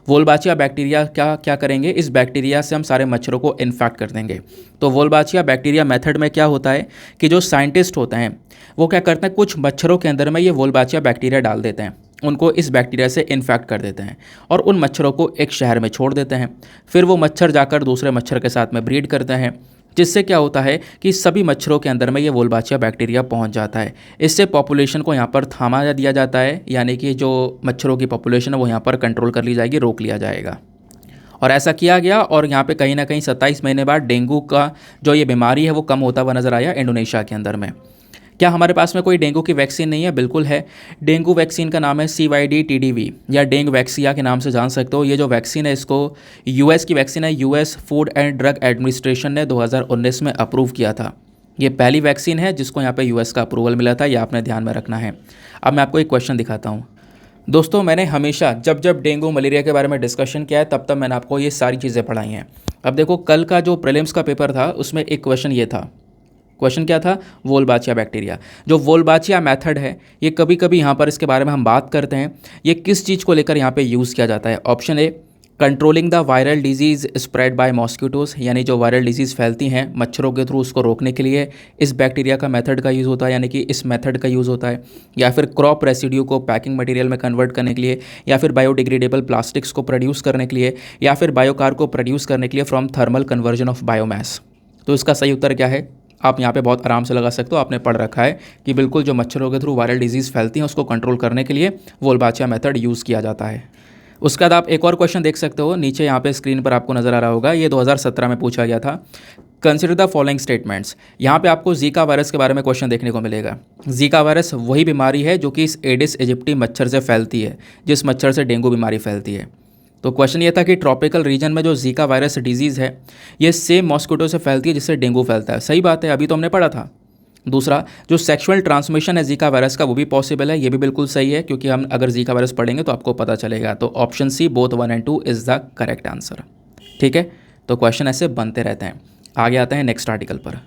वोल्बाचिया बैक्टीरिया क्या क्या करेंगे, इस बैक्टीरिया से हम सारे मच्छरों को इन्फेक्ट कर देंगे। तो वोल्बाचिया बैक्टीरिया मेथड में क्या होता है कि जो साइंटिस्ट होते हैं वो क्या करते हैं, कुछ मच्छरों के अंदर में ये वोल्बाचिया बैक्टीरिया डाल देते हैं, उनको इस बैक्टीरिया से इन्फेक्ट कर देते हैं और उन मच्छरों को एक शहर में छोड़ देते हैं। फिर वो मच्छर जाकर दूसरे मच्छर के साथ में ब्रीड करते हैं, जिससे क्या होता है कि सभी मच्छरों के अंदर में ये वोल्बाचिया बैक्टीरिया पहुंच जाता है। इससे पॉपुलेशन को यहाँ पर थामा दिया जाता है, यानी कि जो मच्छरों की पॉपुलेशन है वो यहाँ पर कंट्रोल कर ली जाएगी, रोक लिया जाएगा। और ऐसा किया गया और यहाँ पे कहीं ना कहीं 27 महीने बाद डेंगू का जो ये बीमारी है वो कम होता हुआ नज़र आया इंडोनेशिया के अंदर में। क्या हमारे पास में कोई डेंगू की वैक्सीन नहीं है? बिल्कुल है। डेंगू वैक्सीन का नाम है CYD-TDV या डेंग वैक्सिया के नाम से जान सकते हो। ये जो वैक्सीन है इसको यूएस की वैक्सीन है, US food and drug administration ने 2019 में अप्रूव किया था। ये पहली वैक्सीन है जिसको यहाँ पे यूएस का अप्रूवल मिला था, ये आपने ध्यान में रखना है। अब मैं आपको एक क्वेश्चन दिखाता हूँ। दोस्तों मैंने हमेशा जब जब डेंगू मलेरिया के बारे में डिस्कशन किया है तब तब मैंने आपको ये सारी चीज़ें पढ़ाई हैं। अब देखो कल का जो प्रीलिम्स का पेपर था उसमें एक क्वेश्चन ये था। क्वेश्चन क्या था? Wolbachia bacteria. जो वोल्बाचिया मेथड है ये कभी कभी यहाँ पर इसके बारे में हम बात करते हैं, ये किस चीज़ को लेकर यहाँ पे यूज़ किया जाता है? Option A, controlling the viral disease spread by mosquitoes, यानी जो वायरल डिजीज़ फैलती हैं मच्छरों के थ्रू उसको रोकने के लिए इस बैक्टीरिया का मेथड का यूज़ होता है, यानी कि इस मेथड का यूज़ होता है। या फिर क्रॉप रेसिड्यू को पैकिंग मटेरियल में कन्वर्ट करने के लिए, या फिर बायोडिग्रेडेबल प्लास्टिक्स को प्रोड्यूस करने के लिए, या फिर बायोकार को प्रोड्यूस करने के लिए from thermal conversion of biomass. तो इसका सही उत्तर क्या है? आप यहाँ पे बहुत आराम से लगा सकते हो, आपने पढ़ रखा है कि बिल्कुल जो मच्छरों के थ्रू वायरल डिजीज़ फैलती हैं उसको कंट्रोल करने के लिए वोल्बाचिया मेथड यूज़ किया जाता है। उसके बाद आप एक और क्वेश्चन देख सकते हो, नीचे यहाँ पे स्क्रीन पर आपको नज़र आ रहा होगा, ये 2017 में पूछा गया था। Consider the following statements. यहाँ पे आपको जीका वायरस के बारे में क्वेश्चन देखने को मिलेगा। जीका वायरस वही बीमारी है जो कि इस एडिस इजिप्टी मच्छर से फैलती है, जिस मच्छर से डेंगू बीमारी फैलती है। तो क्वेश्चन ये था कि ट्रॉपिकल रीजन में जो जीका वायरस डिजीज़ है ये सेम मॉस्किटो से फैलती है जिससे डेंगू फैलता है। सही बात है, अभी तो हमने पढ़ा था। दूसरा, जो सेक्सुअल ट्रांसमिशन है जीका वायरस का वो भी पॉसिबल है, ये भी बिल्कुल सही है, क्योंकि हम अगर जीका वायरस पढ़ेंगे तो आपको पता चलेगा। तो ऑप्शन सी बोथ 1 और 2 इज़ द करेक्ट आंसर। ठीक है, तो क्वेश्चन ऐसे बनते रहते हैं। आगे आते हैं नेक्स्ट आर्टिकल पर।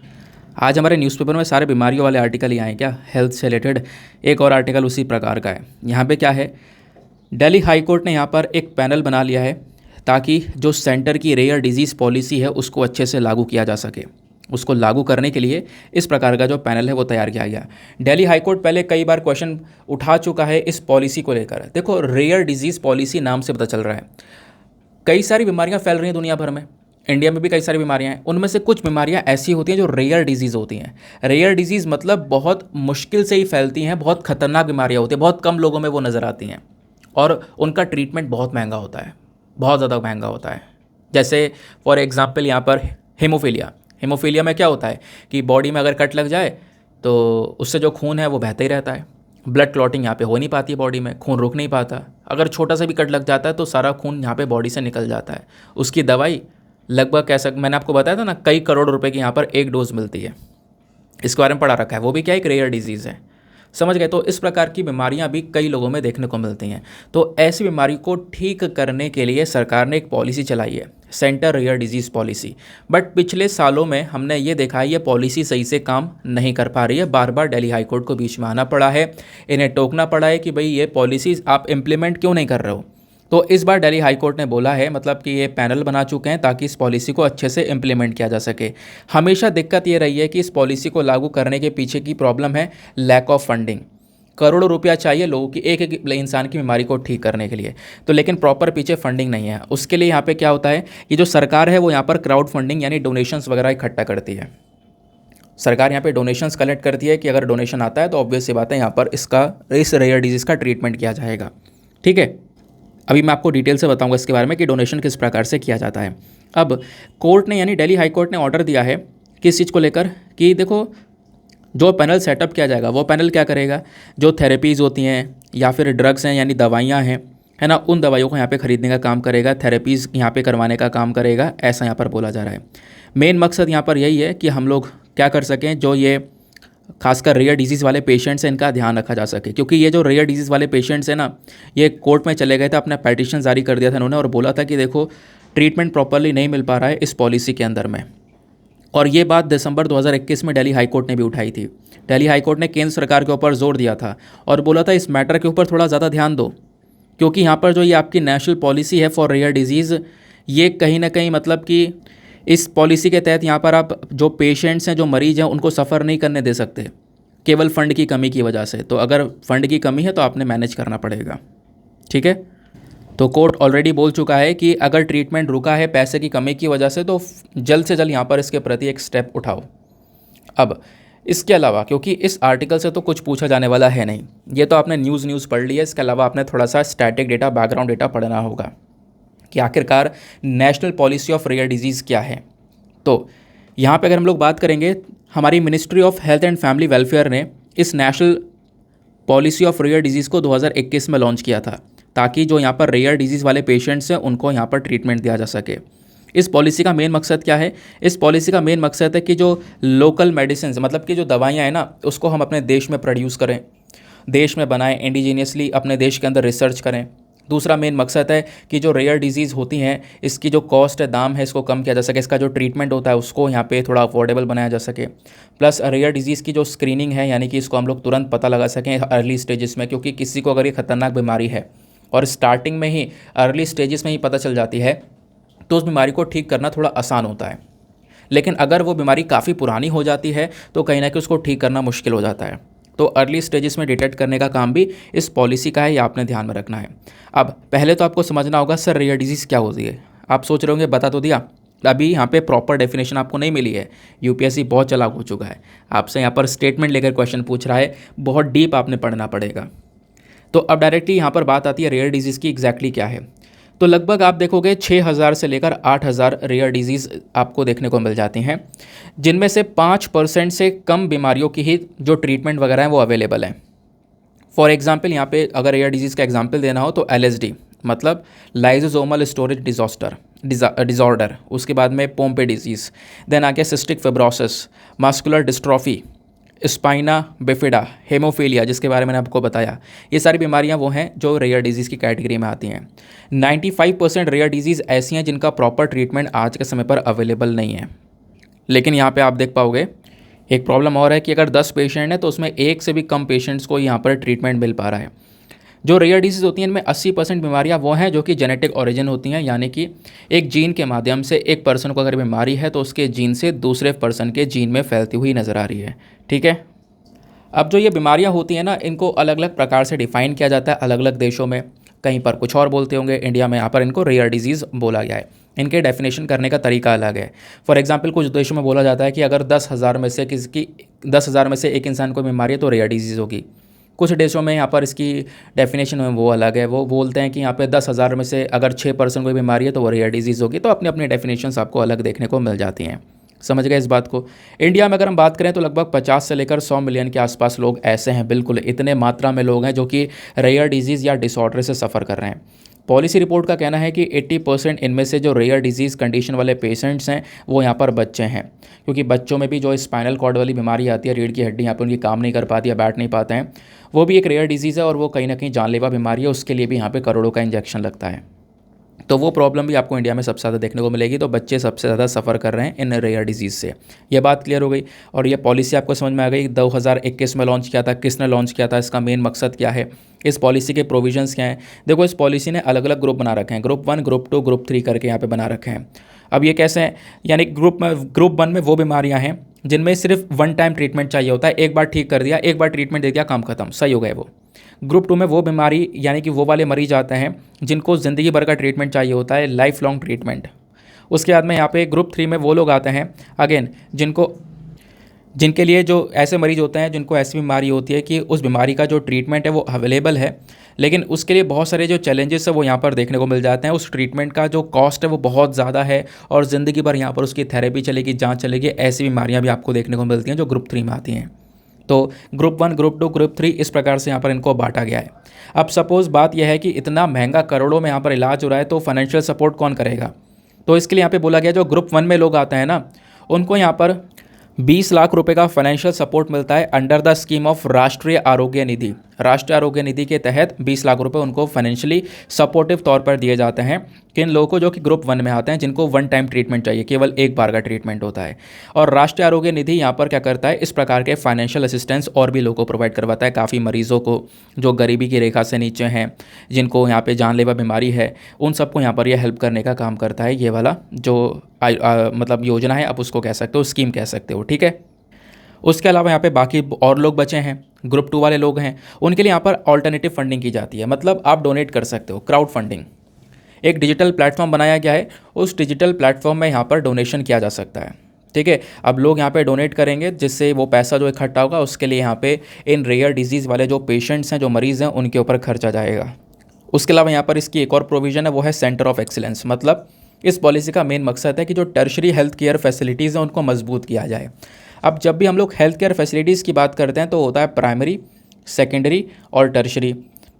आज हमारे न्यूज़पेपर में सारे बीमारियों वाले आर्टिकल ही आए क्या, हेल्थ से रिलेटेड। एक और आर्टिकल उसी प्रकार का है। यहाँ पे क्या है, दिल्ली हाई कोर्ट ने यहाँ पर एक पैनल बना लिया है ताकि जो सेंटर की रेयर डिजीज़ पॉलिसी है उसको अच्छे से लागू किया जा सके। उसको लागू करने के लिए इस प्रकार का जो पैनल है वो तैयार किया गया। दिल्ली हाई कोर्ट पहले कई बार क्वेश्चन उठा चुका है इस पॉलिसी को लेकर। देखो रेयर डिजीज़ पॉलिसी नाम से पता चल रहा है कई सारी बीमारियाँ फैल रही हैं दुनिया भर में, इंडिया में भी कई सारी बीमारियाँ हैं। उनमें से कुछ बीमारियाँ ऐसी होती हैं जो रेयर डिजीज़ होती हैं। रेयर डिजीज़ मतलब बहुत मुश्किल से ही फैलती हैं, बहुत खतरनाक बीमारियाँ होती हैं, बहुत कम लोगों में वो नज़र आती हैं और उनका ट्रीटमेंट बहुत महंगा होता है, बहुत ज़्यादा महंगा होता है। जैसे फॉर एग्जांपल यहाँ पर हीमोफीलिया। हीमोफीलिया में क्या होता है कि बॉडी में अगर कट लग जाए तो उससे जो खून है वो बहता ही रहता है। ब्लड क्लॉटिंग यहाँ पे हो नहीं पाती है, बॉडी में खून रुक नहीं पाता। अगर छोटा सा भी कट लग जाता है तो सारा खून यहाँ पे बॉडी से निकल जाता है। उसकी दवाई लगभग मैंने आपको बताया था ना, कई करोड़ रुपए की यहाँ पर एक डोज मिलती है। इसके बारे में पढ़ा रखा है, वो भी क्या एक रेयर डिजीज़ है। समझ गए? तो इस प्रकार की बीमारियां भी कई लोगों में देखने को मिलती हैं। तो ऐसी बीमारी को ठीक करने के लिए सरकार ने एक पॉलिसी चलाई है, centre rare disease policy. But पिछले सालों में हमने ये देखा है ये पॉलिसी सही से काम नहीं कर पा रही है। बार बार दिल्ली हाई कोर्ट को बीच में आना पड़ा है, इन्हें टोकना पड़ा है कि भाई ये पॉलिसीज़ आप इम्प्लीमेंट क्यों नहीं कर रहे हो। तो इस बार दिल्ली हाई कोर्ट ने बोला है, मतलब कि ये पैनल बना चुके हैं ताकि इस पॉलिसी को अच्छे से इम्प्लीमेंट किया जा सके। हमेशा दिक्कत ये रही है कि इस पॉलिसी को लागू करने के पीछे की प्रॉब्लम है लैक ऑफ फंडिंग। करोड़ों रुपया चाहिए लोगों की एक एक इंसान की बीमारी को ठीक करने के लिए, तो लेकिन प्रॉपर पीछे फंडिंग नहीं है। उसके लिए यहाँ पे क्या होता है, ये जो सरकार है वो यहाँ पर क्राउड फंडिंग यानी डोनेशंस वगैरह इकट्ठा करती है। सरकार यहाँ पे डोनेशंस कलेक्ट करती है कि अगर डोनेशन आता है तो ऑब्वियस सी बात है यहाँ पर इस रेयर डिजीज़ का ट्रीटमेंट किया जाएगा। ठीक है, अभी मैं आपको डिटेल से बताऊंगा इसके बारे में कि डोनेशन किस प्रकार से किया जाता है। अब कोर्ट ने यानी दिल्ली हाई कोर्ट ने ऑर्डर दिया है किस चीज़ को लेकर कि देखो जो पैनल सेटअप किया जाएगा वो पैनल क्या करेगा, जो थेरेपीज़ होती हैं या फिर ड्रग्स हैं यानी दवाइयाँ हैं, है ना, उन दवाइयों को यहाँ पे ख़रीदने का काम करेगा, थेरेपीज़ यहाँ पे करवाने का काम करेगा, ऐसा यहाँ पर बोला जा रहा है। मेन मकसद यहाँ पर यही है कि हम लोग क्या कर सकें, जो ये खासकर रेयर डिजीज़ वाले पेशेंट्स हैं इनका ध्यान रखा जा सके। क्योंकि ये जो रेयर डिजीज़ वाले पेशेंट्स हैं ना, ये कोर्ट में चले गए थे, अपना पेटिशन जारी कर दिया था इन्होंने और बोला था कि देखो ट्रीटमेंट प्रॉपरली नहीं मिल पा रहा है इस पॉलिसी के अंदर में। और ये बात दिसंबर 2021 में दिल्ली हाईकोर्ट ने भी उठाई थी। दिल्ली हाईकोर्ट ने केंद्र सरकार के ऊपर जोर दिया था और बोला था इस मैटर के ऊपर थोड़ा ज़्यादा ध्यान दो, क्योंकि यहाँ पर जो ये आपकी नेशनल पॉलिसी है फॉर रेयर डिजीज़, ये कहीं ना कहीं मतलब कि इस पॉलिसी के तहत यहाँ पर आप जो पेशेंट्स हैं, जो मरीज़ हैं, उनको सफ़र नहीं करने दे सकते केवल फ़ंड की कमी की वजह से। तो अगर फ़ंड की कमी है तो आपने मैनेज करना पड़ेगा, ठीक है। तो कोर्ट ऑलरेडी बोल चुका है कि अगर ट्रीटमेंट रुका है पैसे की कमी की वजह से तो जल्द से जल्द यहाँ पर इसके प्रति एक स्टेप उठाओ। अब इसके अलावा, क्योंकि इस आर्टिकल से तो कुछ पूछा जाने वाला है नहीं, ये तो आपने न्यूज़ पढ़ ली है, इसके अलावा आपने थोड़ा सा स्टैटिक डेटा, बैकग्राउंड डेटा पढ़ना होगा कि आखिरकार national policy of rare disease क्या है। तो यहाँ पे अगर हम लोग बात करेंगे, हमारी ministry of health and family welfare ने इस national policy of rare disease को 2021 में लॉन्च किया था, ताकि जो यहाँ पर रेयर डिजीज़ वाले पेशेंट्स हैं उनको यहाँ पर ट्रीटमेंट दिया जा सके। इस पॉलिसी का मेन मकसद क्या है? इस पॉलिसी का मेन मकसद है कि जो लोकल मेडिसिन, मतलब कि जो दवाइयाँ हैं ना, उसको हम अपने देश में प्रोड्यूस करें, देश में बनाएं, इंडिजीनियसली अपने देश के अंदर रिसर्च करें। दूसरा मेन मकसद है कि जो रेयर डिजीज़ होती हैं, इसकी जो कॉस्ट है, दाम है, इसको कम किया जा सके, इसका जो ट्रीटमेंट होता है उसको यहाँ पे थोड़ा अफोर्डेबल बनाया जा सके। प्लस रेयर डिजीज़ की जो स्क्रीनिंग है, यानी कि इसको हम लोग तुरंत पता लगा सकें अर्ली स्टेजेस में, क्योंकि किसी को अगर ये खतरनाक बीमारी है और स्टार्टिंग में ही अर्ली स्टेजेस में ही पता चल जाती है तो उस बीमारी को ठीक करना थोड़ा आसान होता है। लेकिन अगर वो बीमारी काफ़ी पुरानी हो जाती है तो कहीं ना कहीं उसको ठीक करना मुश्किल हो जाता है। तो अर्ली स्टेजेस में डिटेक्ट करने का काम भी इस पॉलिसी का है, ये आपने ध्यान में रखना है। अब पहले तो आपको समझना होगा सर रेयर डिजीज़ क्या होती है। आप सोच रहे होंगे बता तो दिया, अभी यहाँ पे प्रॉपर डेफिनेशन आपको नहीं मिली है। यूपीएससी बहुत चालाक हो चुका है, आपसे यहाँ पर स्टेटमेंट लेकर क्वेश्चन पूछ रहा है, बहुत डीप आपने पढ़ना पड़ेगा। तो अब डायरेक्टली यहाँ पर बात आती है रेयर डिजीज़ की एग्जैक्टली क्या है। तो लगभग आप देखोगे 6000 से लेकर 8000 रेयर डिजीज़ आपको देखने को मिल जाती हैं, जिनमें से 5% से कम बीमारियों की ही जो ट्रीटमेंट वगैरह हैं वो अवेलेबल हैं। फॉर एग्जांपल यहाँ पे अगर रेयर डिजीज़ का एग्जांपल देना हो तो LSD, मतलब लाइसोसोमल स्टोरेज डिसऑर्डर, उसके बाद में पोम्पे डिजीज़, देन आगे cystic fibrosis, muscular dystrophy, spina bifida, haemophilia, जिसके बारे में मैंने आपको बताया। ये सारी बीमारियां वो हैं जो रेयर डिजीज़ की कैटेगरी में आती हैं। 95% रेयर डिजीज़ ऐसी हैं जिनका प्रॉपर ट्रीटमेंट आज के समय पर अवेलेबल नहीं है। लेकिन यहाँ पे आप देख पाओगे एक प्रॉब्लम और है कि अगर 10 पेशेंट हैं तो उसमें एक से भी कम पेशेंट्स को यहाँ पर ट्रीटमेंट मिल पा रहा है। जो रेयर डिजीज़ होती हैं इनमें 80% बीमारियां वो हैं जो कि जेनेटिक ओरिजिन होती हैं, यानी कि एक जीन के माध्यम से एक पर्सन को अगर बीमारी है तो उसके जीन से दूसरे पर्सन के जीन में फैलती हुई नज़र आ रही है, ठीक है। अब जो ये बीमारियां होती हैं ना, इनको अलग अलग प्रकार से डिफ़ाइन किया जाता है अलग अलग देशों में, कहीं पर कुछ और बोलते होंगे, इंडिया में यहाँ पर इनको रेयर डिजीज़ बोला गया है। इनके डेफिनेशन करने का तरीका अलग है। फॉर एग्जांपल कुछ देशों में बोला जाता है कि अगर 10,000 में से एक इंसान को बीमारी है तो रेयर डिजीज़ होगी। कुछ देशों में यहाँ पर इसकी डेफिनेशन है वो अलग है, वो बोलते हैं कि यहाँ पे 10,000 में से अगर 6% को बीमारी है तो वो रेयर डिजीज़ होगी। तो अपनी अपनी डेफिनेशंस आपको अलग देखने को मिल जाती हैं, समझ गए इस बात को। इंडिया में अगर हम बात करें तो लगभग 50 से लेकर 100 मिलियन के आसपास लोग ऐसे हैं, बिल्कुल इतने मात्रा में लोग हैं जो कि रेयर डिजीज़ या डिसऑर्डर से सफ़र कर रहे हैं। पॉलिसी रिपोर्ट का कहना है कि 80% इनमें से जो रेयर डिजीज़ कंडीशन वाले पेशेंट्स हैं वो यहाँ पर बच्चे हैं, क्योंकि बच्चों में भी जो स्पाइनल कॉर्ड वाली बीमारी आती है, रीढ़ की हड्डी यहाँ पर उनकी काम नहीं कर पाती या बैठ नहीं पाते हैं, वो भी एक रेयर डिजीज़ है और वो कहीं ना कहीं जानलेवा बीमारी है। उसके लिए भी यहाँ पे करोड़ों का इंजेक्शन लगता है। तो वो प्रॉब्लम भी आपको इंडिया में सबसे ज़्यादा देखने को मिलेगी। तो बच्चे सबसे ज़्यादा सफ़र कर रहे हैं इन रेयर डिजीज़ से। ये बात क्लियर हो गई और ये पॉलिसी आपको समझ में आ गई। 2021 में लॉन्च किया था, किसने लॉन्च किया था, इसका मेन मकसद क्या है, इस पॉलिसी के प्रोविजंस क्या हैं। देखो इस पॉलिसी ने अलग अलग ग्रुप बना रखे हैं, ग्रुप 1, ग्रुप 2, ग्रुप 3 करके यहाँ पे बना रखे हैं। अब ये कैसे हैं, यानी ग्रुप 1 में वो बीमारियाँ हैं जिनमें सिर्फ 1 टाइम ट्रीटमेंट चाहिए होता है, एक बार ठीक कर दिया, एक बार ट्रीटमेंट दे दिया, काम खत्म, सही हो गए वो। ग्रुप 2 में वो बीमारी यानी कि वो वाले मरीज आते हैं जिनको ज़िंदगी भर का ट्रीटमेंट चाहिए होता है, लाइफ लॉन्ग ट्रीटमेंट। उसके बाद में यहाँ पे ग्रुप 3 में वो लोग आते हैं अगेन जिनके लिए जो ऐसे मरीज होते हैं जिनको ऐसी बीमारी होती है कि उस बीमारी का जो ट्रीटमेंट है वो अवेलेबल है, लेकिन उसके लिए बहुत सारे जो चैलेंजेस है वो यहाँ पर देखने को मिल जाते हैं। उस ट्रीटमेंट का जो कॉस्ट है वो बहुत ज़्यादा है और ज़िंदगी भर यहाँ पर उसकी थेरेपी चलेगी, जाँच चलेगी। ऐसी बीमारियाँ भी आपको देखने को मिलती हैं जो ग्रुप 3 में आती हैं। तो ग्रुप 1, ग्रुप 2, ग्रुप 3 इस प्रकार से यहाँ पर इनको बांटा गया है। अब सपोज़ बात यह है कि इतना महंगा करोड़ों में यहाँ पर इलाज हो रहा है तो फाइनेंशियल सपोर्ट कौन करेगा। तो इसके लिए यहाँ पे बोला गया जो ग्रुप 1 में लोग आते हैं ना, उनको यहाँ पर 20 लाख रुपए का फाइनेंशियल सपोर्ट मिलता है अंडर द स्कीम ऑफ राष्ट्रीय आरोग्य निधि। राष्ट्रीय आरोग्य निधि के तहत 20 लाख रुपए उनको फाइनेंशियली सपोर्टिव तौर पर दिए जाते हैं किन लोगों को, जो कि ग्रुप 1 में आते हैं, जिनको वन टाइम ट्रीटमेंट चाहिए, केवल एक बार का ट्रीटमेंट होता है। और राष्ट्रीय आरोग्य निधि यहाँ पर क्या करता है, इस प्रकार के फाइनेंशियल असिस्टेंस और भी लोगों को प्रोवाइड करवाता है, काफ़ी मरीजों को जो गरीबी की रेखा से नीचे हैं, जिनको यहाँ पे जानलेवा बीमारी है, उन सबको यहाँ पर यह हेल्प करने का काम करता है। ये वाला जो मतलब योजना है, आप उसको कह सकते हो, स्कीम कह सकते हो, ठीक है। उसके अलावा यहाँ पे बाकी और लोग बचे हैं, ग्रुप 2 वाले लोग हैं, उनके लिए यहाँ पर ऑल्टरनेटिव फंडिंग की जाती है। मतलब आप डोनेट कर सकते हो, क्राउड फंडिंग। एक डिजिटल प्लेटफॉर्म बनाया गया है, उस डिजिटल प्लेटफॉर्म में यहाँ पर डोनेशन किया जा सकता है, ठीक है। अब लोग यहाँ पे डोनेट करेंगे, जिससे वो पैसा जो इकट्ठा होगा उसके लिए यहाँ पे इन रेयर डिजीज़ वाले जो पेशेंट्स हैं, जो मरीज़ हैं, उनके ऊपर खर्चा जाएगा। उसके अलावा यहाँ पर इसकी एक और प्रोविज़न है, वो है सेंटर ऑफ एक्सीलेंस। मतलब इस पॉलिसी का मेन मकसद है कि जो टर्शरी हेल्थ केयर फैसिलिटीज़ हैं उनको मजबूत किया जाए। अब जब भी हम लोग हेल्थ केयर फैसिलिटीज़ की बात करते हैं तो होता है प्राइमरी, सेकेंडरी और टर्शरी।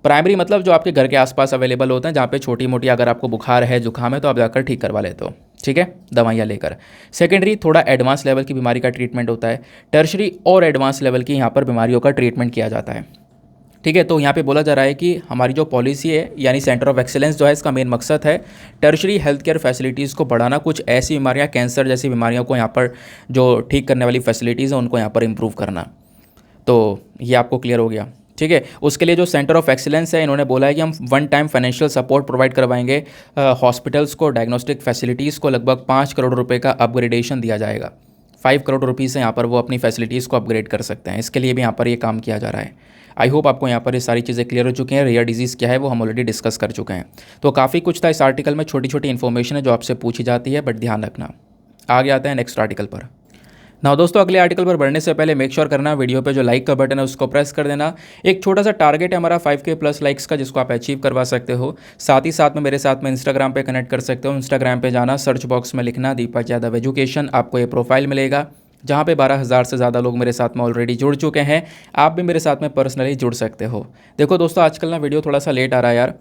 प्राइमरी मतलब जो आपके घर के आसपास अवेलेबल होते हैं, जहाँ पे छोटी मोटी अगर आपको बुखार है, जुकाम है, तो आप जाकर ठीक करवा लेते हो, ठीक है, दवाइयाँ लेकर। सेकेंडरी थोड़ा एडवांस लेवल की बीमारी का ट्रीटमेंट होता है। टर्शरी और एडवांस लेवल की यहाँ पर बीमारियों का ट्रीटमेंट किया जाता है, ठीक है। तो यहाँ पे बोला जा रहा है कि हमारी जो पॉलिसी है, यानी सेंटर ऑफ एक्सीलेंस जो है, इसका मेन मकसद है टर्शरी हेल्थ केयर फैसिलिटीज़ को बढ़ाना, कुछ ऐसी बीमारियाँ, कैंसर जैसी बीमारियों को यहाँ पर जो ठीक करने वाली फैसिलिटीज़ हैं उनको यहाँ पर इम्प्रूव करना। तो ये आपको क्लियर हो गया, ठीक है। उसके लिए जो सेंटर ऑफ एक्सीलेंस है, इन्होंने बोला है कि हम one time financial support provide करवाएंगे हॉस्पिटल्स को, डायग्नोस्टिक फैसिलिटीज़ को लगभग 5 करोड़ रुपए का अपग्रेडेशन दिया जाएगा। 5 करोड़ रुपये से यहाँ पर वो अपनी फैसिलिटीज़ को अपग्रेड कर सकते हैं। इसके लिए भी यहाँ पर ये काम किया जा रहा है। आई होप आपको यहाँ पर ये सारी चीज़ें क्लियर हो चुकी हैं। रेयर डिजीज़ क्या है वो हम ऑलरेडी डिस्कस कर चुके हैं। तो काफ़ी कुछ था इस आर्टिकल में, छोटी छोटी इन्फॉर्मेशन है जो आपसे पूछी जाती है, बट ध्यान रखना। आगे आते हैं नेक्स्ट आर्टिकल पर। ना दोस्तों, अगले आर्टिकल पर बढ़ने से पहले मेक श्योर करना वीडियो पे जो लाइक का बटन है उसको प्रेस कर देना। एक छोटा सा टारगेट है हमारा 5K प्लस लाइक्स का, जिसको आप अचीव करवा सकते हो। साथ ही साथ में मेरे साथ में इंस्टाग्राम पे कनेक्ट कर सकते हो। इंस्टाग्राम पे जाना, सर्च बॉक्स में लिखना दीपक यादव एजुकेशन, आपको ये प्रोफाइल मिलेगा जहाँ पे 12,000 से ज़्यादा लोग मेरे साथ में ऑलरेडी जुड़ चुके हैं। आप भी मेरे साथ में पर्सनली जुड़ सकते हो। देखो दोस्तों, आजकल ना वीडियो थोड़ा सा लेट आ रहा है यार,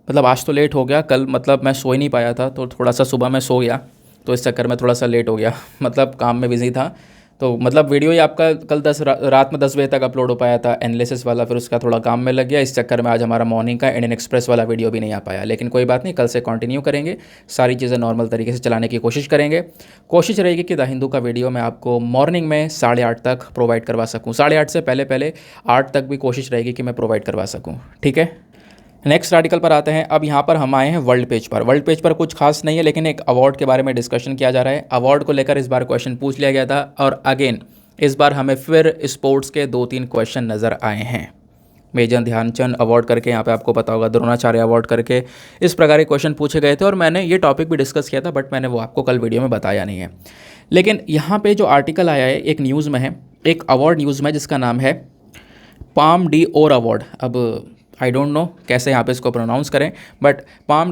मतलब आज तो लेट हो गया, कल मतलब मैं सो ही नहीं पाया था, तो थोड़ा सा सुबह मैं सो गया, तो इस चक्कर में थोड़ा सा लेट हो गया। मतलब काम में बिजी था, तो मतलब वीडियो ही आपका कल रात में 10 बजे तक अपलोड हो पाया था एनालिसिस वाला, फिर उसका थोड़ा काम में लग गया। इस चक्कर में आज हमारा मॉर्निंग का इंडियन एक्सप्रेस वाला वीडियो भी नहीं आ पाया, लेकिन कोई बात नहीं, कल से कंटिन्यू करेंगे, सारी चीज़ें नॉर्मल तरीके से चलाने की कोशिश करेंगे। कोशिश रहेगी कि द हिंदू का वीडियो मैं आपको मॉर्निंग में 8:30 तक प्रोवाइड करवा सकूँ। 8:30 से पहले पहले 8 तक भी कोशिश रहेगी कि मैं प्रोवाइड करवा सकूँ, ठीक है। नेक्स्ट आर्टिकल पर आते हैं। अब यहाँ पर हम आए हैं वर्ल्ड पेज पर। वर्ल्ड पेज पर कुछ खास नहीं है, लेकिन एक अवार्ड के बारे में डिस्कशन किया जा रहा है। अवार्ड को लेकर इस बार क्वेश्चन पूछ लिया गया था, और अगेन इस बार हमें फिर स्पोर्ट्स के 2-3 क्वेश्चन नज़र आए हैं। मेजर ध्यानचंद अवार्ड करके, यहाँ पे आपको पता होगा द्रोणाचार्य अवार्ड करके, इस प्रकार के क्वेश्चन पूछे गए थे, और मैंने ये टॉपिक भी डिस्कस किया था, बट मैंने वो आपको कल वीडियो में बताया नहीं है। लेकिन यहाँ पे जो आर्टिकल आया है, एक न्यूज़ में है, एक अवार्ड न्यूज़ में, जिसका नाम है पाम डी ओर अवार्ड। अब आई डोंट नो कैसे यहाँ पे इसको प्रोनाउंस करें, बट पाम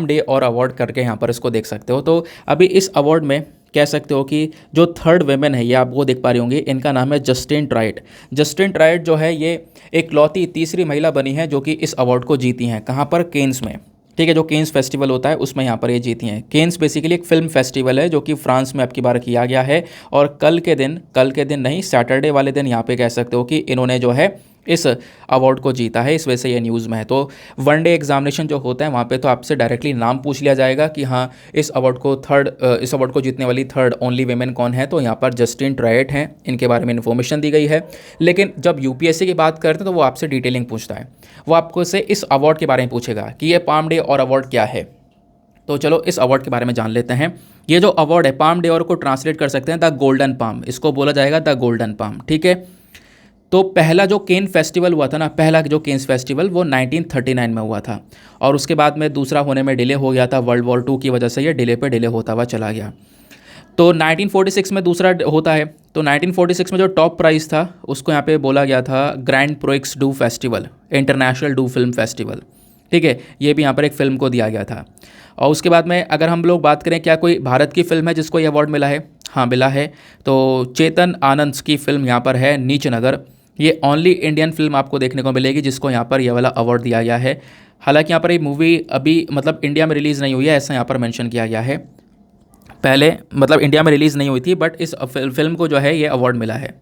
डे और अवार्ड करके यहाँ पर इसको देख सकते हो। तो अभी इस अवार्ड में कह सकते हो कि जो थर्ड वेमेन है, ये आप वो देख पा रही होंगी, इनका नाम है जस्टिन ट्राइट। जस्टिन ट्राइट जो है, ये इकलौती तीसरी महिला बनी है जो कि इस अवार्ड को जीती हैं। कहाँ पर? केन्स में, ठीक है। जो केन्स फेस्टिवल होता है उसमें यहाँ पर ये जीती हैं। केन्स बेसिकली एक फिल्म फेस्टिवल है जो कि फ्रांस में अब की बार किया गया है, और कल के दिन नहीं, सैटरडे वाले दिन यहाँ पे कह सकते हो कि इन्होंने जो है इस अवार्ड को जीता है। इस वजह से ये न्यूज़ में है। तो वनडे एग्जामिनेशन जो होता है वहाँ पे तो आपसे डायरेक्टली नाम पूछ लिया जाएगा कि हाँ, इस अवार्ड को जीतने वाली थर्ड ओनली वेमेन कौन है, तो यहाँ पर जस्टिन ट्राइट हैं, इनके बारे में इन्फॉर्मेशन दी गई है। लेकिन जब यूपीएससी की बात करते हैं तो वो आपसे डिटेलिंग पूछता है, वो आपको से इस अवार्ड के बारे में पूछेगा कि ये पाम डे और अवार्ड क्या है। तो चलो इस अवार्ड के बारे में जान लेते हैं। ये जो अवार्ड है, पाम डे और को ट्रांसलेट कर सकते हैं द गोल्डन पाम, इसको बोला जाएगा द गोल्डन पाम, ठीक है। तो पहला जो केन फेस्टिवल हुआ था ना, पहला जो केन्स फेस्टिवल, वो 1939 में हुआ था, और उसके बाद में दूसरा होने में डिले हो गया था। वर्ल्ड वॉर 2 की वजह से ये डिले पे डिले होता हुआ चला गया। तो 1946 में दूसरा होता है। तो 1946 में जो टॉप प्राइज़ था उसको यहाँ पे बोला गया था grand prix du festival, international du film festival, ठीक है। ये भी यहाँ पर एक फ़िल्म को दिया गया था। और उसके बाद में अगर हम लोग बात करें, क्या कोई भारत की फ़िल्म है जिसको ये अवार्ड मिला है? हाँ, मिला है। तो चेतन आनंद की फ़िल्म यहाँ पर है नीच नगर। ये ओनली इंडियन फिल्म आपको देखने को मिलेगी जिसको यहाँ पर ये वाला अवार्ड दिया गया है। हालांकि यहाँ पर ये मूवी अभी मतलब इंडिया में रिलीज़ नहीं हुई है, ऐसा यहाँ पर मेंशन किया गया है। पहले मतलब इंडिया में रिलीज़ नहीं हुई थी, बट इस फिल्म को जो है ये अवार्ड मिला है।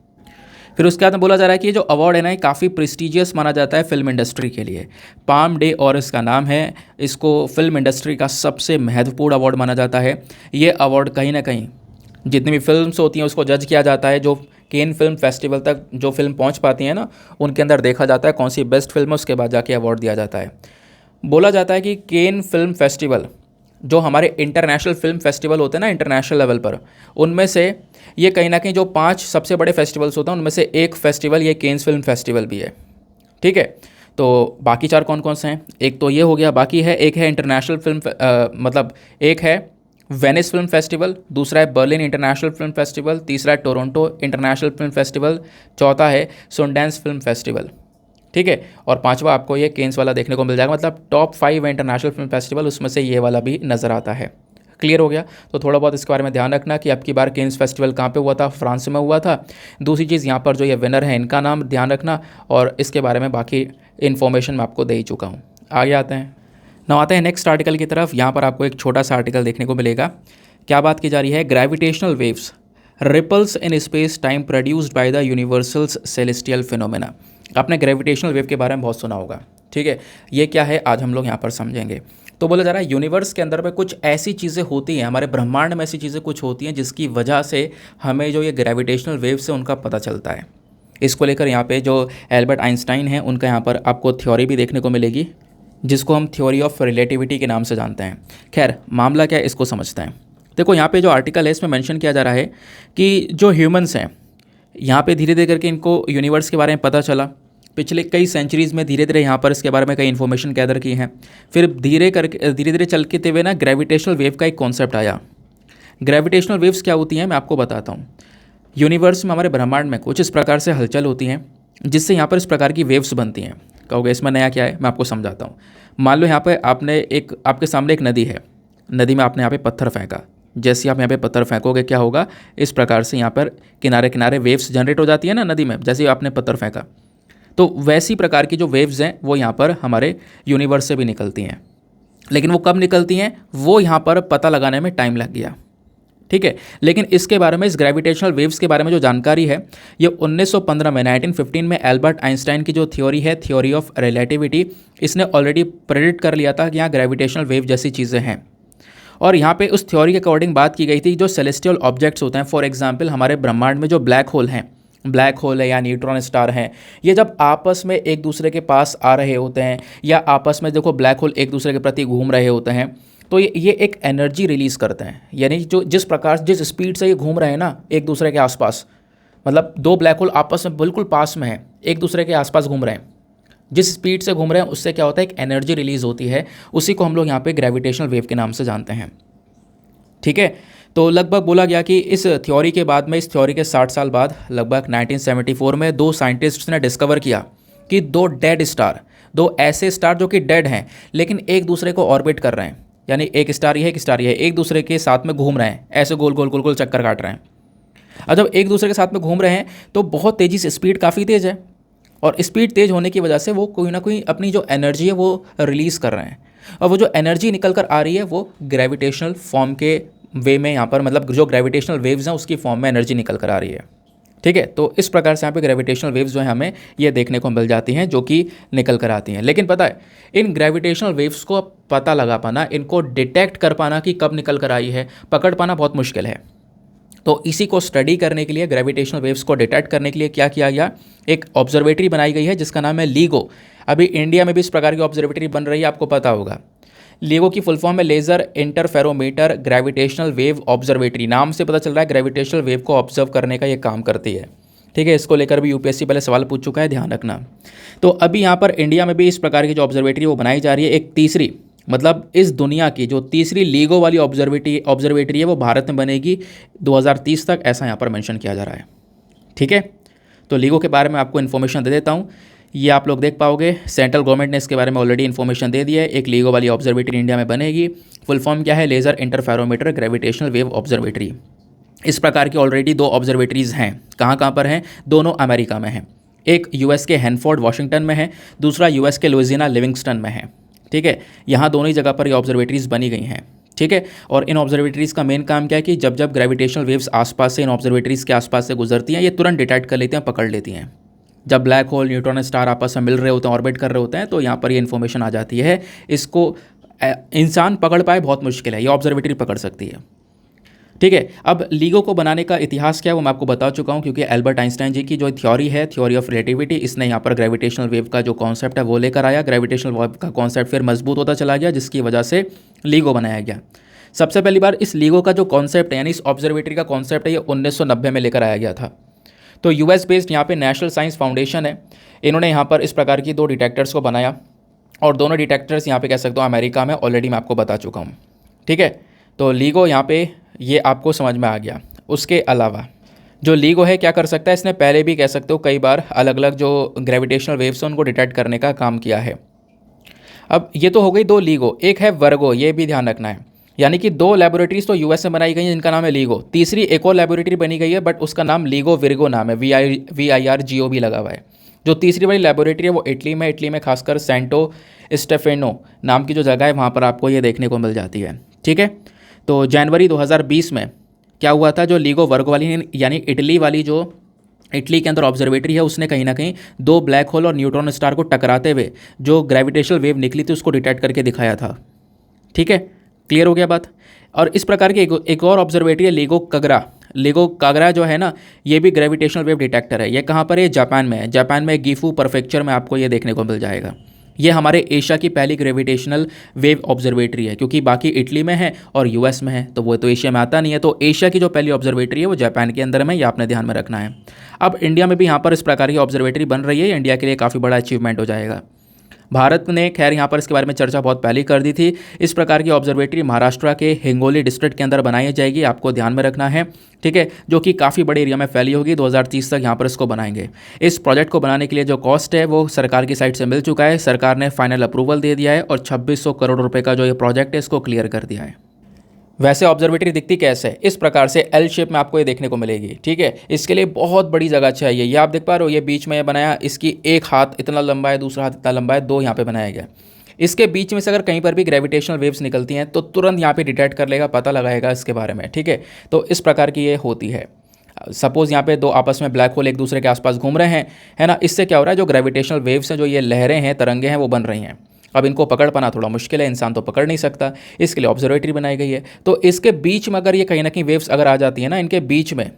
फिर उसके बाद में बोला जा रहा है कि ये जो अवार्ड है ना, ये काफ़ी प्रेस्टिजियस माना जाता है फिल्म इंडस्ट्री के लिए। पाम डे और इसका नाम है, इसको फिल्म इंडस्ट्री का सबसे महत्वपूर्ण अवार्ड माना जाता है। ये अवार्ड कहीं ना कहीं जितनी भी फिल्म्स होती हैं उसको जज किया जाता है। जो केन फिल्म फेस्टिवल तक जो फिल्म पहुंच पाती हैं ना, उनके अंदर देखा जाता है कौन सी बेस्ट फिल्म है, उसके बाद जाके अवार्ड दिया जाता है। बोला जाता है कि केन फिल्म फेस्टिवल जो हमारे इंटरनेशनल फिल्म फेस्टिवल होते हैं ना इंटरनेशनल लेवल पर, उनमें से ये कहीं ना कहीं जो 5 सबसे बड़े फेस्टिवल्स होते हैं उनमें से एक फेस्टिवल ये केन्स फिल्म फेस्टिवल भी है। ठीक है, तो बाकी 4 कौन कौन से हैं? एक तो ये हो गया, बाकी है एक है इंटरनेशनल फिल्म मतलब एक है वेनिस फिल्म फेस्टिवल, दूसरा है बर्लिन इंटरनेशनल फिल्म फेस्टिवल, तीसरा है टोरंटो इंटरनेशनल फिल्म फेस्टिवल, चौथा है सुनडेंस फिल्म फेस्टिवल। ठीक है, और 5वां आपको ये केन्स वाला देखने को मिल जाएगा। मतलब टॉप 5 इंटरनेशनल फिल्म फेस्टिवल, उसमें से ये वाला भी नज़र आता है। क्लियर हो गया? तो थोड़ा बहुत इसके बारे में ध्यान रखना कि अब की बार केन्स फेस्टिवल कहाँ पे हुआ था, फ्रांस में हुआ था। दूसरी चीज़, यहाँ पर जो ये विनर है इनका नाम ध्यान रखना, और इसके बारे में बाकी इन्फॉर्मेशन मैं आपको दे ही चुका हूँ। आगे आते हैं, ना आते हैं नेक्स्ट आर्टिकल की तरफ। यहाँ पर आपको एक छोटा सा आर्टिकल देखने को मिलेगा। क्या बात की जा रही है? Gravitational waves ripples in space time produced by the universals celestial phenomena. आपने ग्रेविटेशनल वेव के बारे में बहुत सुना होगा। ठीक है, ये क्या है आज हम लोग यहाँ पर समझेंगे। तो बोला जा रहा है यूनिवर्स के अंदर में कुछ ऐसी चीज़ें होती हैं, हमारे ब्रह्मांड में ऐसी चीज़ें कुछ होती हैं जिसकी वजह से हमें जो ये ग्रेविटेशनल वेव्स है उनका पता चलता है। इसको लेकर यहाँ पे जो एल्बर्ट आइंस्टाइन हैं उनका यहाँ पर आपको थ्योरी भी देखने को मिलेगी, जिसको हम थ्योरी ऑफ रिलेटिविटी के नाम से जानते हैं। खैर, मामला क्या है इसको समझते हैं। देखो, यहाँ पे जो आर्टिकल है इसमें मेंशन किया जा रहा है कि जो ह्यूमंस हैं, यहाँ पे धीरे धीरे करके इनको यूनिवर्स के बारे में पता चला। पिछले कई सेंचुरीज़ में धीरे धीरे यहाँ पर इसके बारे में कई इन्फॉर्मेशन गैदर की हैं। फिर धीरे धीरे चलते हुए ना ग्रेविटेशनल वेव का एक कॉन्सेप्ट आया। ग्रेविटेशनल वेव्स क्या होती हैं मैं आपको बताता हूँ। यूनिवर्स में, हमारे ब्रह्मांड में कुछ इस प्रकार से हलचल होती हैं जिससे यहाँ पर इस प्रकार की वेव्स बनती हैं। कहोगे इसमें नया क्या है? मैं आपको समझाता हूँ। मान लो यहाँ पर आपके सामने एक नदी है, नदी में आपने यहाँ पे पत्थर फेंका। जैसे आप यहाँ पे पत्थर फेंकोगे क्या होगा? इस प्रकार से यहाँ पर किनारे किनारे वेव्स जनरेट हो जाती है ना नदी में, जैसे ही आपने पत्थर फेंका। तो वैसी प्रकार की जो वेव्स हैं वो यहाँ पर हमारे यूनिवर्स से भी निकलती हैं। लेकिन वो कब निकलती हैं वो यहाँ पर पता लगाने में टाइम लग गया। ठीक है, लेकिन इसके बारे में, इस ग्रेविटेशनल वेव्स के बारे में जो जानकारी है, ये 1915 में 1915 में एल्बर्ट आइंस्टाइन की जो थ्योरी है, थ्योरी ऑफ रिलेटिविटी, इसने ऑलरेडी प्रेडिक्ट कर लिया था कि यहाँ ग्रेविटेशनल वेव जैसी चीज़ें हैं। और यहाँ पे उस थ्योरी के अकॉर्डिंग बात की गई थी जो सेलेस्टियल ऑब्जेक्ट्स होते हैं, फॉर एग्जांपल हमारे ब्रह्मांड में जो ब्लैक होल हैं, ब्लैक होल है या न्यूट्रॉन स्टार हैं, ये जब आपस में एक दूसरे के पास आ रहे होते हैं या आपस में देखो ब्लैक होल एक दूसरे के प्रति घूम रहे होते हैं, तो ये एक एनर्जी रिलीज़ करते हैं। यानी जो जिस स्पीड से ये घूम रहे हैं ना एक दूसरे के आसपास, मतलब 2 ब्लैक होल आपस में बिल्कुल पास में हैं, एक दूसरे के आसपास घूम रहे हैं, जिस स्पीड से घूम रहे हैं उससे क्या होता है, एक एनर्जी रिलीज़ होती है। उसी को हम लोग यहाँ पे ग्रेविटेशनल वेव के नाम से जानते हैं। ठीक है, तो लगभग बोला गया कि इस थ्योरी के बाद में, इस थ्योरी के 60 साल बाद, लगभग 1974 में 2 साइंटिस्ट्स ने डिस्कवर किया कि 2 डेड स्टार, 2 ऐसे स्टार जो कि डेड हैं लेकिन एक दूसरे को ऑर्बिट कर रहे हैं। यानी एक स्टार ये है, एक स्टार ये है, एक दूसरे के साथ में घूम रहे हैं, ऐसे गोल गोल गोल गोल चक्कर काट रहे हैं। अब जब एक दूसरे के साथ में घूम रहे हैं तो बहुत तेज़ी से, स्पीड काफ़ी तेज़ है, और स्पीड तेज़ होने की वजह से वो कोई ना कोई अपनी जो एनर्जी है वो रिलीज़ कर रहे हैं। और वो जो एनर्जी निकल कर आ रही है वो ग्रेविटेशनल फॉर्म के वे में, यहाँ पर मतलब जो ग्रेविटेशनल वेव्स हैं उसकी फॉर्म में एनर्जी निकल कर आ रही है। ठीक है, तो इस प्रकार से यहाँ पे ग्रेविटेशनल वेव्स जो है हमें ये देखने को मिल जाती हैं जो कि निकल कर आती हैं। लेकिन पता है, इन ग्रेविटेशनल वेव्स को पता लगा पाना, इनको डिटेक्ट कर पाना कि कब निकल कर आई है, पकड़ पाना बहुत मुश्किल है। तो इसी को स्टडी करने के लिए, ग्रेविटेशनल वेव्स को डिटेक्ट करने के लिए क्या किया गया, एक ऑब्जर्वेटरी बनाई गई है जिसका नाम है लीगो। अभी इंडिया में भी इस प्रकार की ऑब्जर्वेटरी बन रही है, आपको पता होगा। लीगो की फुल फॉर्म है laser interferometer gravitational wave observatory. नाम से पता चल रहा है ग्रेविटेशनल वेव को ऑब्जर्व करने का ये काम करती है। ठीक है, इसको लेकर भी यूपीएससी पहले सवाल पूछ चुका है, ध्यान रखना। तो अभी यहाँ पर इंडिया में भी इस प्रकार की जो ऑब्जर्वेटरी वो बनाई जा रही है। एक तीसरी, मतलब इस दुनिया की जो तीसरी लीगो वाली ऑब्जर्वेटरी है वो भारत में बनेगी 2030 तक, ऐसा यहाँ पर मेंशन किया जा रहा है। ठीक है, तो लीगो के बारे में आपको इन्फॉर्मेशन दे देता हूँ, ये आप लोग देख पाओगे। सेंट्रल गवर्नमेंट ने इसके बारे में ऑलरेडी इन्फॉर्मेशन दे दी है। एक लीगो वाली ऑब्जर्वेटरी इंडिया में बनेगी। फुल फॉर्म क्या है, laser interferometer gravitational wave observatory. इस प्रकार की ऑलरेडी 2 ऑब्जर्वेटरीज़ हैं। कहाँ कहाँ पर हैं? दोनों अमेरिका में हैं। एक यूएस के हैनफोर्ड वाशिंगटन में है, दूसरा यूएस के लुइसियाना लिविंगस्टन में है। ठीक है, यहाँ दोनों ही जगह पर ये ऑब्जर्वेटरीज़ बनी गई हैं। ठीक है। और इन ऑब्जर्वेटरीज़ का मेन काम क्या है कि जब जब ग्रेविटेशनल वेव्स आसपास से इन ऑब्जर्वेटरीज़ के आसपास से गुजरती हैं, ये तुरंत डिटेक्ट कर लेती हैं, पकड़ लेती हैं। जब ब्लैक होल, न्यूट्रॉन स्टार आपस में मिल रहे होते हैं, ऑर्बिट कर रहे होते हैं, तो यहाँ पर ये इन्फॉर्मेशन आ जाती है। इसको इंसान पकड़ पाए बहुत मुश्किल है, ये ऑब्जर्वेटरी पकड़ सकती है। ठीक है। अब लीगो को बनाने का इतिहास क्या है वो मैं आपको बता चुका हूँ, क्योंकि एल्बर्ट आइंस्टाइन जी की जो थ्योरी है, थ्योरी ऑफ रिलेटिविटी, इसने यहाँ पर ग्रेविटेशनल वेव का जो कॉन्सेप्ट है वो लेकर आया। ग्रेविटेशनल वेव का कॉन्सेप्ट फिर मजबूत होता चला गया, जिसकी वजह से लीगो बनाया गया। सबसे पहली बार इस लीगो का जो कॉन्सेप्ट है, यानी इस ऑब्जर्वेटरी का कॉन्सेप्ट है, ये 1990 में लेकर आया गया था। तो यूएस बेस्ड यहाँ पे नेशनल साइंस फाउंडेशन है, इन्होंने यहाँ पर इस प्रकार की 2 डिटेक्टर्स को बनाया, और दोनों डिटेक्टर्स यहाँ पे कह सकते हो अमेरिका में ऑलरेडी मैं आपको बता चुका हूँ। ठीक है। तो लीगो यहाँ पे ये आपको समझ में आ गया। उसके अलावा जो लीगो है क्या कर सकता है, इसने पहले भी कह सकते हो कई बार अलग अलग जो ग्रेविटेशनल वेव्स हैं उनको डिटेक्ट करने का काम किया है। अब ये तो हो गई 2 लीगो, एक है वर्गो, ये भी ध्यान रखना है। यानी कि 2 लैबोरेटरीज तो यूएस में बनाई गई हैं जिनका नाम है लीगो, तीसरी एक और लैबोरेटरी बनी गई है बट उसका नाम लीगो विर्गो नाम है, VIRGO भी लगा हुआ है। जो तीसरी वाली लैबोरेटरी है वो इटली में खासकर सेंटो स्टेफेनो नाम की जो जगह है वहाँ पर आपको ये देखने को मिल जाती है। ठीक है। तो जनवरी 2020 में क्या हुआ था, जो लीगो वर्गो वाली यानी इटली वाली जो इटली के अंदर ऑब्जर्वेटरी है, उसने कहीं ना कहीं 2 ब्लैक होल और न्यूट्रॉन स्टार को टकराते हुए जो ग्रेविटेशनल वेव निकली थी उसको डिटेक्ट करके दिखाया था। ठीक है। क्लियर हो गया बात। और इस प्रकार की एक और ऑब्जर्वेटरी है लीगो कागरा जो है ना, ये भी ग्रेविटेशनल वेव डिटेक्टर है। ये कहाँ पर है, जापान में है। जापान में गिफू प्रीफेक्चर में आपको ये देखने को मिल जाएगा। ये हमारे एशिया की पहली ग्रेविटेशनल वेव ऑब्जर्वेटरी है, क्योंकि बाकी इटली में है और यूएस में है, तो वो तो एशिया में आता नहीं है। तो एशिया की जो पहली ऑब्जर्वेटरी है वो जापान के अंदर में, ये आपने ध्यान में रखना है। अब इंडिया में भी यहाँ पर इस प्रकार की ऑब्जर्वेटरी बन रही है, इंडिया के लिए काफ़ी बड़ा अचीवमेंट हो जाएगा। भारत ने खैर यहाँ पर इसके बारे में चर्चा बहुत पहले कर दी थी। इस प्रकार की ऑब्जर्वेटरी महाराष्ट्र के हिंगोली डिस्ट्रिक्ट के अंदर बनाई जाएगी, आपको ध्यान में रखना है। ठीक है। जो कि काफ़ी बड़े एरिया में फैली होगी, 2030 तक यहाँ पर इसको बनाएंगे। इस प्रोजेक्ट को बनाने के लिए जो कॉस्ट है वो सरकार की साइड से मिल चुका है, सरकार ने फाइनल अप्रूवल दे दिया है और 2600 करोड़ रुपये का जो ये प्रोजेक्ट है इसको क्लियर कर दिया है। वैसे ऑब्जर्वेटरी दिखती कैसे है, इस प्रकार से एल शेप में आपको ये देखने को मिलेगी। ठीक है। इसके लिए बहुत बड़ी जगह चाहिए। ये आप देख पा रहे हो, ये बीच में ये बनाया, इसकी एक हाथ इतना लंबा है, दूसरा हाथ इतना लंबा है, 2 यहाँ पे बनाया गया। इसके बीच में से अगर कहीं पर भी ग्रेविटेशनल वेव्स निकलती हैं तो तुरंत यहाँ पे डिटेक्ट कर लेगा, पता लगाएगा इसके बारे में। ठीक है। तो इस प्रकार की ये होती है। सपोज यहाँ पे 2 आपस में ब्लैक होल एक दूसरे के आसपास घूम रहे हैं, है ना, इससे क्या हो रहा है, जो ग्रेविटेशनल वेव्स हैं, जो ये लहरें हैं, तरंगे हैं, वो बन रही हैं। अब इनको पकड़ पाना थोड़ा मुश्किल है, इंसान तो पकड़ नहीं सकता, इसके लिए ऑब्जर्वेटरी बनाई गई है। तो इसके बीच में अगर ये कहीं ना कहीं वेव्स अगर आ जाती है ना इनके बीच में,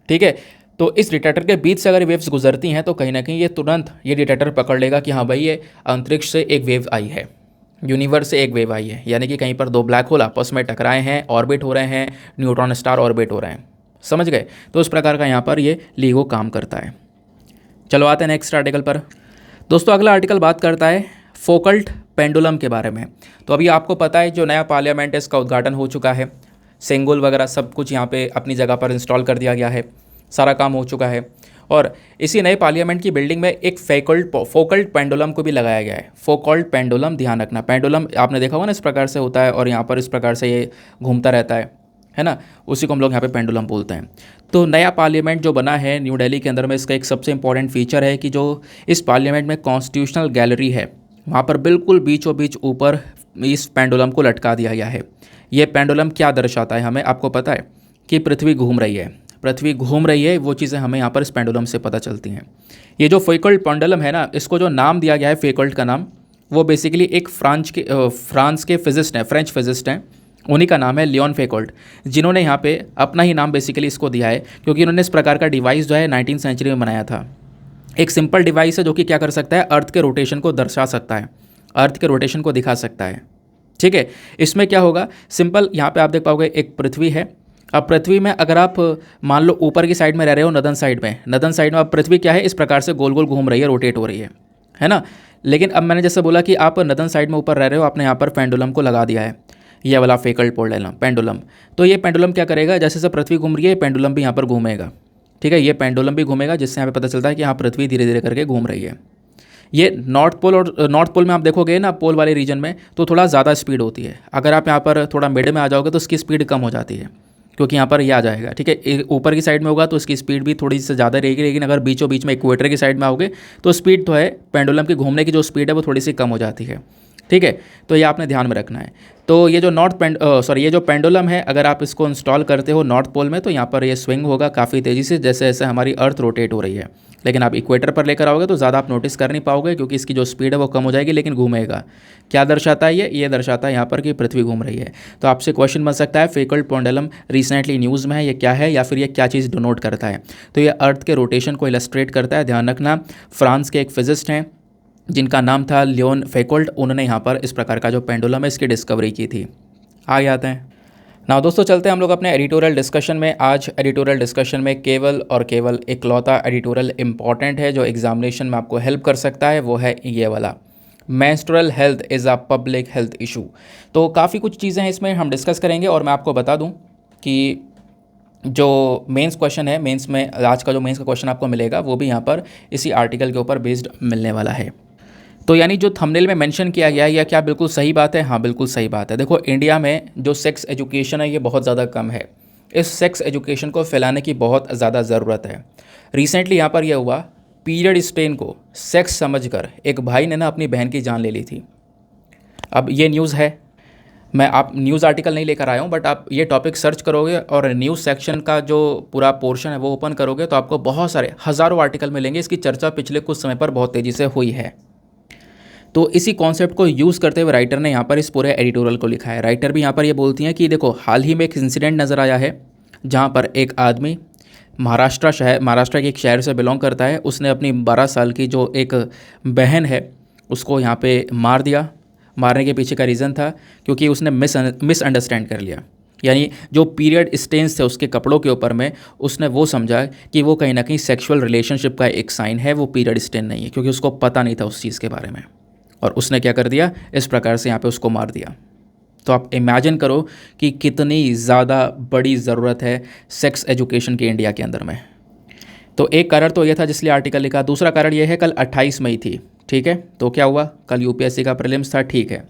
ठीक है, तो इस डिटेक्टर के बीच से अगर वेव्स गुजरती हैं तो कहीं ना कहीं ये तुरंत ये डिटेक्टर पकड़ लेगा कि हाँ भाई ये अंतरिक्ष से एक वेव आई है, यूनिवर्स से एक वेव आई है। यानी कि कहीं पर 2 ब्लैक होल आपस में टकराए हैं, ऑर्बिट हो रहे हैं, न्यूट्रॉन स्टार ऑर्बिट हो रहे हैं। समझ गए। तो उस प्रकार का यहाँ पर ये लीगो काम करता है। चलो आते हैं नेक्स्ट आर्टिकल पर। दोस्तों अगला आर्टिकल बात करता है फोकल्ट पेंडुलम के बारे में। तो अभी आपको पता है जो नया पार्लियामेंट है इसका उद्घाटन हो चुका है, सेंगुल वगैरह सब कुछ यहाँ पे अपनी जगह पर इंस्टॉल कर दिया गया है, सारा काम हो चुका है। और इसी नए पार्लियामेंट की बिल्डिंग में एक फोकल्ट पेंडुलम को भी लगाया गया है। फोकल्ट पेंडुलम, ध्यान रखना, पेंडुलम आपने देखा होगा ना, इस प्रकार से होता है और यहाँ पर इस प्रकार से ये घूमता रहता है ना, उसी को हम लोग यहाँ पे पेंडुलम बोलते हैं। तो नया पार्लियामेंट जो बना है न्यू दिल्ली के अंदर में, इसका एक सबसे इंपॉर्टेंट फीचर है कि जो इस पार्लियामेंट में कॉन्स्टिट्यूशनल गैलरी है वहाँ पर बिल्कुल बीचों बीच ऊपर इस पेंडुलम को लटका दिया गया है। ये पेंडुलम क्या दर्शाता है हमें, आपको पता है कि पृथ्वी घूम रही है, पृथ्वी घूम रही है, वो चीज़ें हमें यहाँ पर इस पेंडुलम से पता चलती हैं। ये जो फोकल्ट पेंडुलम है ना, इसको जो नाम दिया गया है फोकल्ट का नाम, वो बेसिकली एक फ्रांस के फिजिस्ट हैं, फ्रेंच फिजिस्ट हैं, उन्हीं का नाम है लियोन फोकल्ट, जिन्होंने यहाँ पे अपना ही नाम बेसिकली इसको दिया है, क्योंकि उन्होंने इस प्रकार का डिवाइस जो है 19वीं सेंचुरी में बनाया था। एक सिंपल डिवाइस है जो कि क्या कर सकता है, अर्थ के रोटेशन को दर्शा सकता है, अर्थ के रोटेशन को दिखा सकता है। ठीक है। इसमें क्या होगा, सिंपल यहाँ पे आप देख पाओगे एक पृथ्वी है। अब पृथ्वी में अगर आप मान लो ऊपर की साइड में रह रहे हो, नदन साइड में अब पृथ्वी क्या है, इस प्रकार से गोल गोल घूम रही है, रोटेट हो रही है ना। लेकिन अब मैंने जैसे बोला कि आप नदन साइड में ऊपर रह रहे हो, आपने यहाँ पर पेंडुलम को लगा दिया है, ये वाला फोकल्ट पेंडुलम। तो ये पेंडुलम क्या करेगा, जैसे जैसे पृथ्वी घूम रही है पेंडुलम भी यहाँ पर घूमेगा। ठीक है। ये पेंडुलम भी घूमेगा, जिससे यहाँ पे पता चलता है कि हाँ पृथ्वी धीरे धीरे करके घूम रही है। ये नॉर्थ पोल में आप देखोगे ना, पोल वाले रीजन में तो थोड़ा ज़्यादा स्पीड होती है। अगर आप यहाँ पर थोड़ा मिड में आ जाओगे तो उसकी स्पीड कम हो जाती है, क्योंकि यहाँ पर ये आ जाएगा। ठीक है। ऊपर की साइड में होगा तो उसकी स्पीड भी थोड़ी सी ज़्यादा रहेगी, लेकिन अगर बीचों बीच में इक्वेटर की साइड में आओगे तो स्पीड तो है, पेंडुलम की घूमने की जो स्पीड है वो थोड़ी सी कम हो जाती है। ठीक है, तो ये आपने ध्यान में रखना है। तो ये जो ये जो पेंडुलम है, अगर आप इसको इंस्टॉल करते हो नॉर्थ पोल में तो यहाँ पर ये स्विंग होगा काफ़ी तेज़ी से, जैसे जैसे हमारी अर्थ रोटेट हो रही है। लेकिन आप इक्वेटर पर लेकर आओगे तो ज़्यादा आप नोटिस कर नहीं पाओगे, क्योंकि इसकी जो स्पीड है वो कम हो जाएगी, लेकिन घूमेगा। क्या दर्शाता है ये दर्शाता है यहाँ पर कि पृथ्वी घूम रही है। तो आपसे क्वेश्चन बन सकता है फेकल्ड पेंडुलम रिसेंटली न्यूज़ में है, ये क्या है या फिर ये क्या चीज़ डिनोट करता है। तो ये अर्थ के रोटेशन को इलस्ट्रेट करता है। ध्यान रखना, फ्रांस के एक फिजिस्ट हैं जिनका नाम था लियोन फेकोल्ट, उन्होंने यहाँ पर इस प्रकार का जो पेंडुलम है इसकी डिस्कवरी की थी। आगे आते हैं ना दोस्तों, चलते हैं हम लोग अपने एडिटोरियल डिस्कशन में। आज एडिटोरियल डिस्कशन में केवल और केवल इकलौता एडिटोरियल इंपॉर्टेंट है जो एग्जामिनेशन में आपको हेल्प कर सकता है, वो है ये वाला, menstrual health is a public health issue. तो काफ़ी कुछ चीज़ें हैं इसमें हम डिस्कस करेंगे, और मैं आपको बता दूं कि जो मेंस क्वेश्चन है, मेंस में आज का जो मेंस का क्वेश्चन आपको मिलेगा वो भी यहाँ पर इसी आर्टिकल के ऊपर बेस्ड मिलने वाला है। तो यानी जो थंबनेल में मेंशन किया गया है यह क्या बिल्कुल सही बात है? हाँ, बिल्कुल सही बात है। देखो, इंडिया में जो सेक्स एजुकेशन है ये बहुत ज़्यादा कम है। इस सेक्स एजुकेशन को फैलाने की बहुत ज़्यादा ज़रूरत है। रिसेंटली यहाँ पर यह हुआ, पीरियड स्ट्रेन को सेक्स समझकर एक भाई ने ना अपनी बहन की जान ले ली थी। अब ये न्यूज़ है, मैं आप न्यूज़ आर्टिकल नहीं लेकर आया हूँ, बट आप ये टॉपिक सर्च करोगे और न्यूज़ सेक्शन का जो पूरा पोर्शन है वो ओपन करोगे तो आपको बहुत सारे हज़ारों आर्टिकल मिलेंगे। इसकी चर्चा पिछले कुछ समय पर बहुत तेज़ी से हुई है। तो इसी कॉन्सेप्ट को यूज़ करते हुए राइटर ने यहाँ पर इस पूरे एडिटोरियल को लिखा है। राइटर भी यहाँ पर ये बोलती हैं कि देखो, हाल ही में एक इंसिडेंट नज़र आया है जहाँ पर एक आदमी महाराष्ट्र के एक शहर से बिलोंग करता है। उसने अपनी 12 साल की जो एक बहन है उसको यहाँ पे मार दिया। मारने के पीछे का रीज़न था क्योंकि उसने मिसअंडरस्टैंड कर लिया। यानी जो पीरियड स्टेन्स थे उसके कपड़ों के ऊपर में, उसने वो समझा कि वो कहीं ना कहीं सेक्सुअल रिलेशनशिप का एक साइन है, वो पीरियड स्टेन नहीं है, क्योंकि उसको पता नहीं था उस चीज़ के बारे में। और उसने क्या कर दिया, इस प्रकार से यहाँ पे उसको मार दिया। तो आप इमेजिन करो कि कितनी ज़्यादा बड़ी ज़रूरत है सेक्स एजुकेशन की इंडिया के अंदर में। तो एक कारण तो ये था जिसलिए आर्टिकल लिखा। दूसरा कारण ये है, कल 28 मई थी, ठीक है, तो क्या हुआ, कल यूपीएससी का प्रीलिम्स था, ठीक है।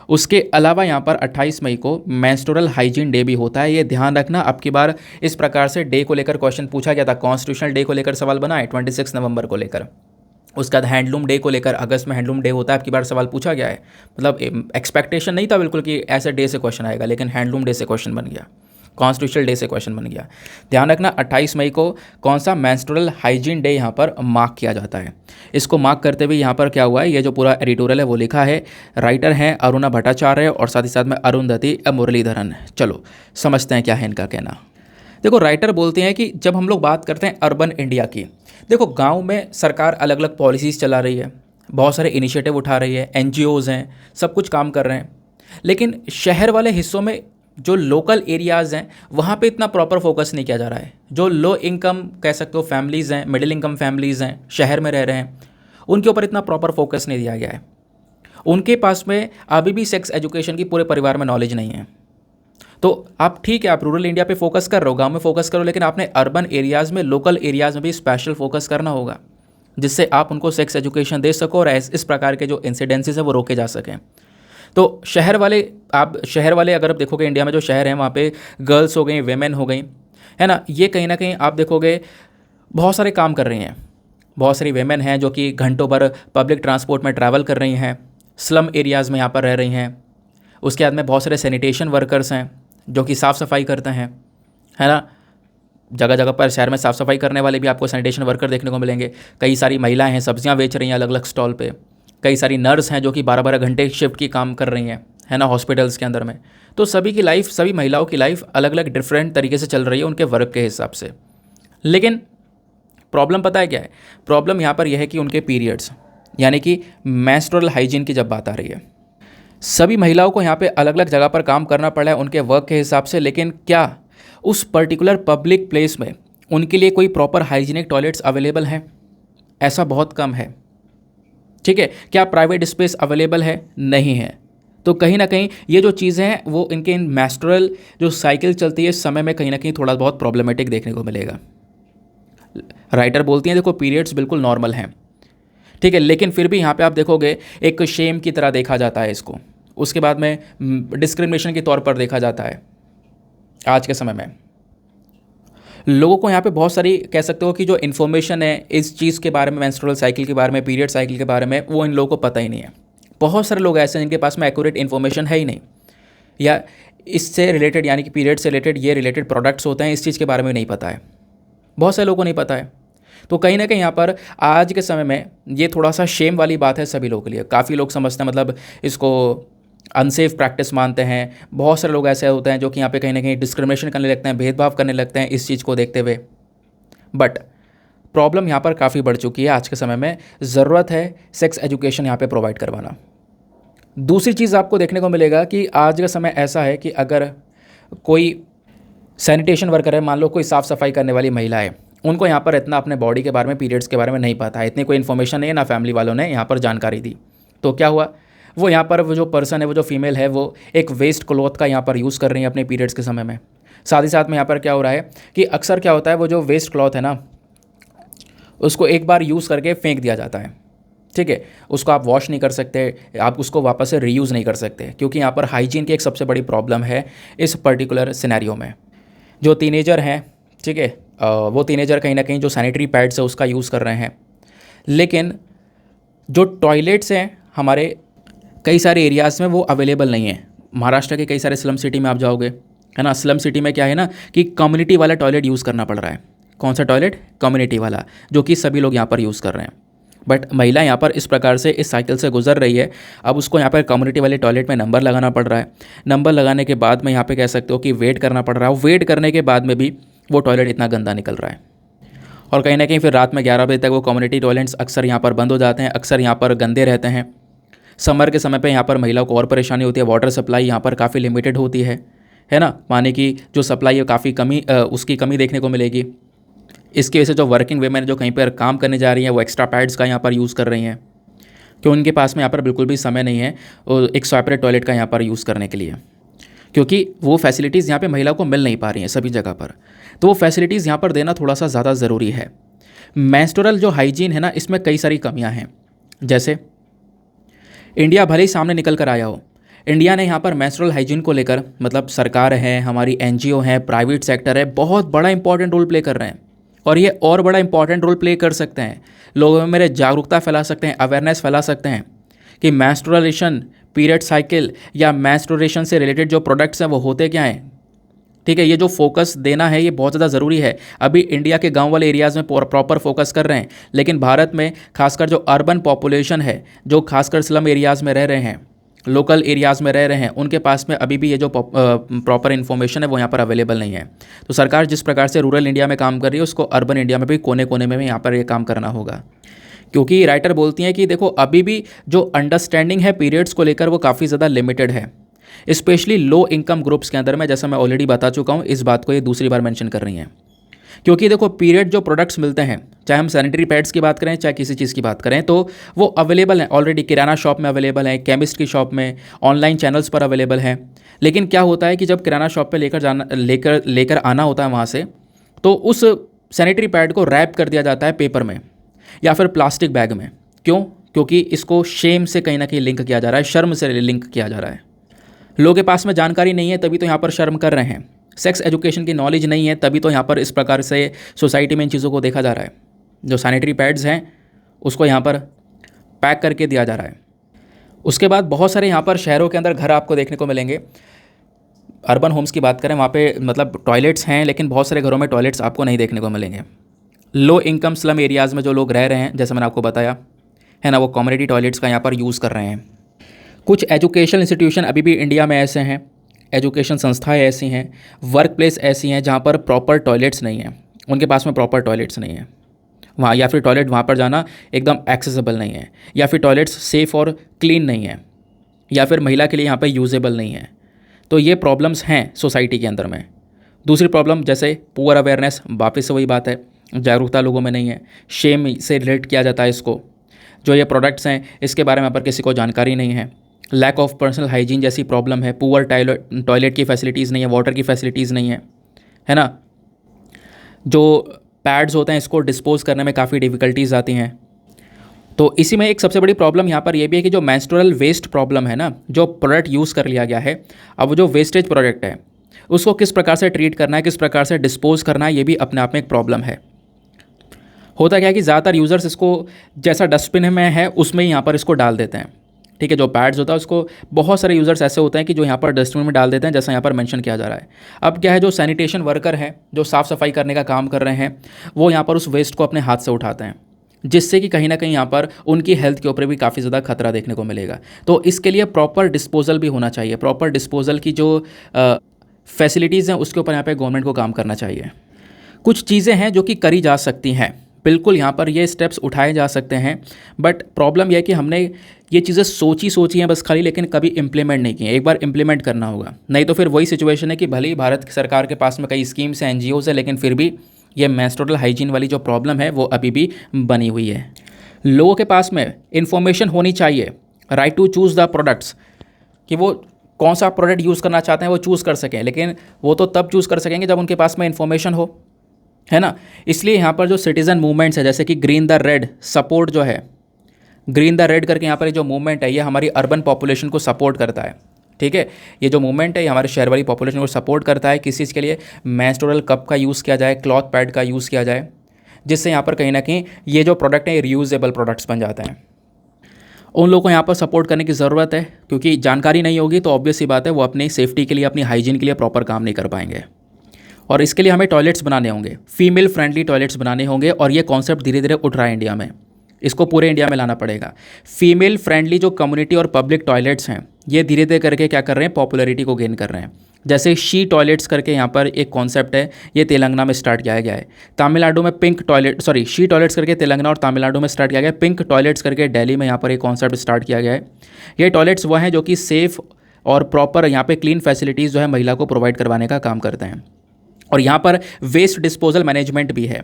उसके अलावा यहाँ पर 28 मई को मेंस्ट्रुअल हाइजीन डे भी होता है। ये ध्यान रखना, अब की बार इस प्रकार से डे को लेकर क्वेश्चन पूछा गया था। कॉन्स्टिट्यूशनल डे को लेकर सवाल बना है 26 नवंबर को लेकर। उसके बाद हैंडलूम डे को लेकर, अगस्त में हैंडलूम डे होता है, अब की बार सवाल पूछा गया है। मतलब एक्सपेक्टेशन नहीं था बिल्कुल कि ऐसे डे से क्वेश्चन आएगा, लेकिन हैंडलूम डे से क्वेश्चन बन गया, कॉन्स्टिट्यूशनल डे से क्वेश्चन बन गया। ध्यान रखना, 28 मई को कौन सा मेंस्ट्रुअल हाइजीन डे यहाँ पर मार्क किया जाता है। इसको मार्क करते हुए यहाँ पर क्या हुआ है, ये जो पूरा एडिटोरियल है वो लिखा है, राइटर हैं अरुणा भट्टाचार्य और साथ ही साथ में अरुंधति मुरलीधरन। चलो समझते हैं क्या है इनका कहना। देखो, राइटर बोलते हैं कि जब हम लोग बात करते हैं अर्बन इंडिया की, देखो गांव में सरकार अलग अलग पॉलिसीज़ चला रही है, बहुत सारे इनिशिएटिव उठा रही है, एनजीओज़ हैं, सब कुछ काम कर रहे हैं। लेकिन शहर वाले हिस्सों में जो लोकल एरियाज़ हैं वहाँ पे इतना प्रॉपर फोकस नहीं किया जा रहा है। जो लो इनकम कह सकते हो फैमिलीज़ हैं, मिडिल इनकम फैमिलीज़ हैं, शहर में रह रहे हैं, उनके ऊपर इतना प्रॉपर फोकस नहीं दिया गया है। उनके पास में अभी भी सेक्स एजुकेशन की पूरे परिवार में नॉलेज नहीं है। तो आप ठीक है, आप रूरल इंडिया पे फोकस कर रहे हो, गांव में फोकस करो, लेकिन आपने अर्बन एरियाज़ में, लोकल एरियाज़ में भी स्पेशल फोकस करना होगा, जिससे आप उनको सेक्स एजुकेशन दे सको और इस प्रकार के जो इंसिडेंसेस है वो रोके जा सकें। तो शहर वाले अगर आप देखोगे, इंडिया में जो शहर हैं वहाँ पे गर्ल्स हो गई, वेमेन हो गई, है ना, ये कहीं ना कहीं आप देखोगे बहुत सारे काम कर रही हैं। बहुत सारी वेमेन हैं जो कि घंटों भर पब्लिक ट्रांसपोर्ट में ट्रैवल कर रही हैं, स्लम एरियाज़ में यहाँ पर रह रही हैं। उसके बाद में बहुत सारे सैनिटेशन वर्कर्स हैं जो कि साफ़ सफाई करते हैं, है ना, जगह जगह पर शहर में साफ़ सफाई करने वाले भी आपको सैनिटेशन वर्कर देखने को मिलेंगे। कई सारी महिलाएं हैं, सब्जियां बेच रही हैं अलग अलग स्टॉल पे। कई सारी नर्स हैं जो कि 12-12 घंटे शिफ्ट की काम कर रही हैं, है ना, हॉस्पिटल्स के अंदर में। तो सभी की लाइफ, सभी महिलाओं की लाइफ अलग अलग डिफरेंट तरीके से चल रही है उनके वर्क के हिसाब से। लेकिन प्रॉब्लम पता है क्या है? प्रॉब्लम यहाँ पर यह है कि उनके पीरियड्स, यानी कि मेंस्ट्रुअल हाइजीन की जब बात आ रही है, सभी महिलाओं को यहाँ पे अलग अलग जगह पर काम करना पड़ा है उनके वर्क के हिसाब से। लेकिन क्या उस पर्टिकुलर पब्लिक प्लेस में उनके लिए कोई प्रॉपर हाइजीनिक टॉयलेट्स अवेलेबल हैं? ऐसा बहुत कम है, ठीक है। क्या प्राइवेट स्पेस अवेलेबल है? नहीं है। तो कहीं ना कहीं ये जो चीज़ें हैं वो इनके इन मेंस्ट्रुअल जो साइकिल चलती है इस समय में कहीं ना कहीं थोड़ा बहुत प्रॉब्लमेटिक देखने को मिलेगा। राइटर बोलती हैं देखो, पीरियड्स बिल्कुल नॉर्मल हैं, ठीक है, लेकिन फिर भी यहाँ पे आप देखोगे एक शेम की तरह देखा जाता है इसको। उसके बाद में डिस्क्रिमिनेशन के तौर पर देखा जाता है। आज के समय में लोगों को यहाँ पे बहुत सारी कह सकते हो कि जो इन्फॉर्मेशन है इस चीज़ के बारे में, मेंस्ट्रुअल साइकिल के बारे में, पीरियड साइकिल के बारे में, वो इन लोगों को पता ही नहीं है। बहुत सारे लोग ऐसे हैं जिनके पास में एक्यूरेट इन्फॉर्मेशन है ही नहीं, या इससे रिलेटेड यानी कि पीरियड से रिलेटेड ये रिलेटेड प्रोडक्ट्स होते हैं, इस चीज़ के बारे में नहीं पता है, बहुत सारे लोगों को नहीं पता है। तो कहीं ना कहीं यहाँ पर आज के समय में ये थोड़ा सा शेम वाली बात है सभी लोगों के लिए। काफ़ी लोग समझते हैं, मतलब इसको अनसेफ प्रैक्टिस मानते हैं। बहुत सारे लोग ऐसे होते हैं जो कि यहाँ पे कहीं ना कहीं डिस्क्रिमिनेशन करने लगते हैं, भेदभाव करने लगते हैं इस चीज़ को देखते हुए। बट प्रॉब्लम यहाँ पर काफ़ी बढ़ चुकी है आज के समय में। ज़रूरत है सेक्स एजुकेशन यहाँ पे प्रोवाइड करवाना। दूसरी चीज़ आपको देखने को मिलेगा कि आज का समय ऐसा है कि अगर कोई सैनिटेशन वर्कर है, मान लो कोई साफ़ सफाई करने वाली महिला है, उनको यहाँ पर इतना अपने बॉडी के बारे में, पीरियड्स के बारे में नहीं पता है, इतनी कोई इन्फॉर्मेशन नहीं है, ना फैमिली वालों ने यहाँ पर जानकारी दी। तो क्या हुआ, वो यहाँ पर वो जो पर्सन है, वो जो फीमेल है, वो एक वेस्ट क्लॉथ का यहाँ पर यूज़ कर रही है अपने पीरियड्स के समय में। साथ ही साथ में यहाँ पर क्या हो रहा है कि अक्सर क्या होता है, वो जो वेस्ट क्लॉथ है ना, उसको एक बार यूज़ करके फेंक दिया जाता है। ठीक है, उसको आप वॉश नहीं कर सकते, आप उसको वापस से रीयूज़ नहीं कर सकते, क्योंकि यहाँ पर हाइजीन की एक सबसे बड़ी प्रॉब्लम है इस पर्टिकुलर सिनेरियो में। जो टीनेजर हैं, ठीक है, वो टीनेजर कहीं ना कहीं जो सैनिटरी पैड्स है उसका यूज़ कर रहे हैं, लेकिन जो टॉयलेट्स हैं हमारे कई सारे एरियाज़ में वो अवेलेबल नहीं है। महाराष्ट्र के कई सारे स्लम सिटी में आप जाओगे, है ना, स्लम सिटी में क्या है ना कि कम्युनिटी वाला टॉयलेट यूज़ करना पड़ रहा है। कौन सा टॉयलेट? कम्युनिटी वाला, जो कि सभी लोग यहाँ पर यूज़ कर रहे हैं। बट महिला यहाँ पर इस प्रकार से इस साइकिल से गुजर रही है, अब उसको यहाँ पर कम्युनिटी वाले टॉयलेट में नंबर लगाना पड़ रहा है। नंबर लगाने के बाद में यहाँ पे कह सकते हो कि वेट करना पड़ रहा है। वेट करने के बाद में भी वो टॉयलेट इतना गंदा निकल रहा है, और कहीं ना कहीं फिर रात में 11 बजे तक वो कम्युनिटी टॉयलेट्स अक्सर यहाँ पर बंद हो जाते हैं, अक्सर यहाँ पर गंदे रहते हैं। समर के समय पे यहाँ पर महिलाओं को और परेशानी होती है, वाटर सप्लाई यहाँ पर काफ़ी लिमिटेड होती है ना, पानी की जो सप्लाई है काफ़ी उसकी कमी देखने को मिलेगी। इसकी वजह से जो वर्किंग वेमेन जो कहीं पर काम करने जा रही हैं वो एक्स्ट्रा पैड्स का यहाँ पर यूज़ कर रही हैं, क्यों उनके पास में यहाँ पर बिल्कुल भी समय नहीं है एक सेपरेट टॉयलेट का यहाँ पर यूज़ करने के लिए, क्योंकि वो फैसिलिटीज़ यहाँ पे महिला को मिल नहीं पा रही हैं सभी जगह पर। तो वो फैसिलिटीज़ यहाँ पर देना थोड़ा सा ज़्यादा ज़रूरी है। मेंस्ट्रुअल जो हाइजीन है ना, इसमें कई सारी कमियाँ हैं। जैसे इंडिया भले ही सामने निकल कर आया हो, इंडिया ने यहाँ पर मेंस्ट्रुअल हाइजीन को लेकर, मतलब सरकार है, हमारी NGO है, प्राइवेट सेक्टर है, बहुत बड़ा इंपॉर्टेंट रोल प्ले कर रहे हैं, और ये और बड़ा इंपॉर्टेंट रोल प्ले कर सकते हैं। लोगों में मेरे जागरूकता फैला सकते हैं, अवेयरनेस फैला सकते हैं कि मेंस्ट्रुएशन, पीरियड साइकिल या मेंस्ट्रुएशन से रिलेटेड जो प्रोडक्ट्स हैं वो होते क्या हैं। ठीक है, ये जो फोकस देना है ये बहुत ज़्यादा ज़रूरी है। अभी इंडिया के गांव वाले एरियाज़ में प्रॉपर फोकस कर रहे हैं, लेकिन भारत में खासकर जो अर्बन पॉपुलेशन है, जो खासकर स्लम एरियाज़ में रह रहे हैं, लोकल एरियाज़ में रह रहे हैं, उनके पास में अभी भी ये जो प्रॉपर इन्फॉर्मेशन है वो यहाँ पर अवेलेबल नहीं है। तो सरकार जिस प्रकार से रूरल इंडिया में काम कर रही है, उसको अर्बन इंडिया में भी कोने कोने में भी यहाँ पर ये काम करना होगा, क्योंकि राइटर बोलती हैं कि देखो अभी भी जो अंडरस्टैंडिंग है पीरियड्स को लेकर वो काफ़ी ज़्यादा लिमिटेड है, स्पेशली लो इनकम ग्रुप्स के अंदर में। जैसा मैं ऑलरेडी बता चुका हूँ, इस बात को ये दूसरी बार मेंशन कर रही हैं, क्योंकि देखो पीरियड जो प्रोडक्ट्स मिलते हैं, चाहे हम सैनिटरी पैड्स की बात करें, चाहे किसी चीज़ की बात करें, तो वो अवेलेबल हैं ऑलरेडी, किराना शॉप में अवेलेबल है, केमिस्ट की शॉप में, ऑनलाइन चैनल्स पर अवेलेबल है। लेकिन क्या होता है कि जब किराना शॉप पे लेकर आना होता है वहाँ से, तो उस सैनिटरी पैड को रैप कर दिया जाता है पेपर में या फिर प्लास्टिक बैग में। क्यों? क्योंकि इसको शेम से कहीं ना कहीं लिंक किया जा रहा है, शर्म से लिंक किया जा रहा है। लोगों के पास में जानकारी नहीं है, तभी तो यहाँ पर शर्म कर रहे हैं। सेक्स एजुकेशन की नॉलेज नहीं है, तभी तो यहाँ पर इस प्रकार से सोसाइटी में इन चीज़ों को देखा जा रहा है। जो सैनिटरी पैड्स हैं उसको यहाँ पर पैक करके दिया जा रहा है। उसके बाद बहुत सारे यहाँ पर शहरों के अंदर घर आपको देखने को मिलेंगे। अर्बन होम्स की बात करें, वहाँ पे मतलब टॉयलेट्स हैं, लेकिन बहुत सारे घरों में टॉयलेट्स आपको नहीं देखने को मिलेंगे। लो इनकम स्लम एरियाज़ में जो लोग रह रहे हैं, जैसे मैंने आपको बताया है ना, वो कम्युनिटी टॉयलेट्स का यहाँ पर यूज़ कर रहे हैं। कुछ एजुकेशन इंस्टीट्यूशन अभी भी इंडिया में ऐसे हैं, एजुकेशन संस्थाएं ऐसी हैं, वर्क प्लेस ऐसी हैं जहाँ पर प्रॉपर टॉयलेट्स नहीं हैं, उनके पास में प्रॉपर टॉयलेट्स नहीं हैं वहाँ, या फिर टॉयलेट वहाँ पर जाना एकदम एक्सेसिबल नहीं है, या फिर टॉयलेट्स सेफ़ और क्लीन नहीं है, या फिर महिला के लिए यहाँ पर यूजेबल नहीं है। तो ये प्रॉब्लम्स हैं सोसाइटी के अंदर में। दूसरी प्रॉब्लम जैसे पुअर अवेयरनेस, वापस से वही बात है, जागरूकता लोगों में नहीं है, शेम से रिलेट किया जाता है इसको। जो ये प्रोडक्ट्स हैं इसके बारे में पर किसी को जानकारी नहीं है। लैक ऑफ पर्सनल हाइजीन जैसी प्रॉब्लम है, पुअर टॉयलेट की फैसिलिटीज़ नहीं है, वाटर की फैसिलिटीज़ नहीं है ना। जो पैड्स होते हैं इसको डिस्पोज करने में काफ़ी डिफ़िकल्टीज़ आती हैं। तो इसी में एक सबसे बड़ी प्रॉब्लम यहाँ पर यह भी है कि जो मेंस्ट्रुअल वेस्ट प्रॉब्लम है ना, जो प्रोडक्ट यूज़ कर लिया गया है, अब जो वेस्टेज प्रोडक्ट है उसको किस प्रकार से ट्रीट करना है, किस प्रकार से डिस्पोज करना है, ये भी अपने आप में एक प्रॉब्लम है। होता क्या है कि ज़्यादातर यूज़र्स इसको जैसा डस्टबिन में है उसमें ही यहाँ पर इसको डाल देते हैं, ठीक है, जो पैड्स होता है उसको बहुत सारे यूज़र्स ऐसे होते हैं कि जो यहाँ पर डस्टबिन में डाल देते हैं, जैसा यहाँ पर मेंशन किया जा रहा है। अब क्या है, जो सैनिटेशन वर्कर हैं, जो साफ़ सफाई करने का काम कर रहे हैं, वो यहाँ पर उस वेस्ट को अपने हाथ से उठाते हैं, जिससे कि कहीं ना कहीं यहाँ पर उनकी हेल्थ के ऊपर भी काफ़ी ज़्यादा खतरा देखने को मिलेगा। तो इसके लिए प्रॉपर डिस्पोजल भी होना चाहिए। प्रॉपर डिस्पोजल की जो फैसिलिटीज़ हैं उसके ऊपर यहाँ पे गवर्नमेंट को काम करना चाहिए। कुछ चीज़ें हैं जो कि करी जा सकती हैं, बिल्कुल यहाँ पर ये स्टेप्स उठाए जा सकते हैं, बट प्रॉब्लम यह है कि हमने ये चीज़ें सोची हैं बस खाली, लेकिन कभी इम्प्लीमेंट नहीं की हैं। एक बार इम्प्लीमेंट करना होगा, नहीं तो फिर वही सिचुएशन है कि भले ही भारत सरकार के पास में कई स्कीम्स हैं, एनजीओज़ हैं, लेकिन फिर भी ये मेंस्ट्रुअल हाइजीन वाली जो प्रॉब्लम है वो अभी भी बनी हुई है। लोगों के पास में इंफॉर्मेशन होनी चाहिए, right to choose the products, कि वो कौन सा प्रोडक्ट यूज़ करना चाहते हैं वो चूज़ कर सकें, लेकिन वो तो तब चूज़ कर सकेंगे जब उनके पास में इन्फॉर्मेशन हो, है ना। इसलिए यहाँ पर जो सिटीज़न मूवमेंट्स है, जैसे कि ग्रीन द रेड सपोर्ट जो है, ग्रीन द रेड करके यहाँ पर जो मूवमेंट है ये हमारी अर्बन पॉपुलेशन को सपोर्ट करता है। ठीक है, ये जो मूवमेंट है ये हमारे शहर वाली पॉपुलेशन को सपोर्ट करता है। किस चीज़ के लिए? मेंस्ट्रुअल कप का यूज़ किया जाए, क्लॉथ पैड का यूज़ किया जाए, जिससे यहाँ पर कहीं ना कहीं ये जो प्रोडक्ट है ये रीयूजेबल प्रोडक्ट्स बन जाते हैं। उन लोगों को यहाँ पर सपोर्ट करने की ज़रूरत है, क्योंकि जानकारी नहीं होगी तो ऑब्वियस सी बात है वो अपनी सेफ्टी के लिए, अपनी हाइजीन के लिए प्रॉपर काम नहीं कर पाएंगे। और इसके लिए हमें टॉयलेट्स बनाने होंगे, फीमेल फ्रेंडली टॉयलेट्स बनाने होंगे, और ये कॉन्सेप्ट धीरे धीरे उठ रहा है इंडिया में, इसको पूरे इंडिया में लाना पड़ेगा। फीमेल फ्रेंडली जो कम्युनिटी और पब्लिक टॉयलेट्स हैं ये धीरे धीरे करके क्या कर रहे हैं, पॉपुलैरिटी को गेन कर रहे हैं। जैसे शी टॉयलेट्स करके यहाँ पर एक कॉन्सेप्ट है, ये तेलंगाना में स्टार्ट किया गया है। तमिलनाडु में शी टॉयलेट्स करके तेलंगाना और तमिलनाडु में स्टार्ट किया गया है। पिंक टॉयलेट्स करके दिल्ली में यहाँ पर एक कॉन्सेप्ट स्टार्ट किया गया है। ये टॉयलेट्स वो हैं जो कि सेफ़ और प्रॉपर यहाँ पे क्लीन फैसिलिटीज़ जो है महिला को प्रोवाइड करवाने का काम करते हैं। और यहाँ पर वेस्ट डिस्पोजल मैनेजमेंट भी है,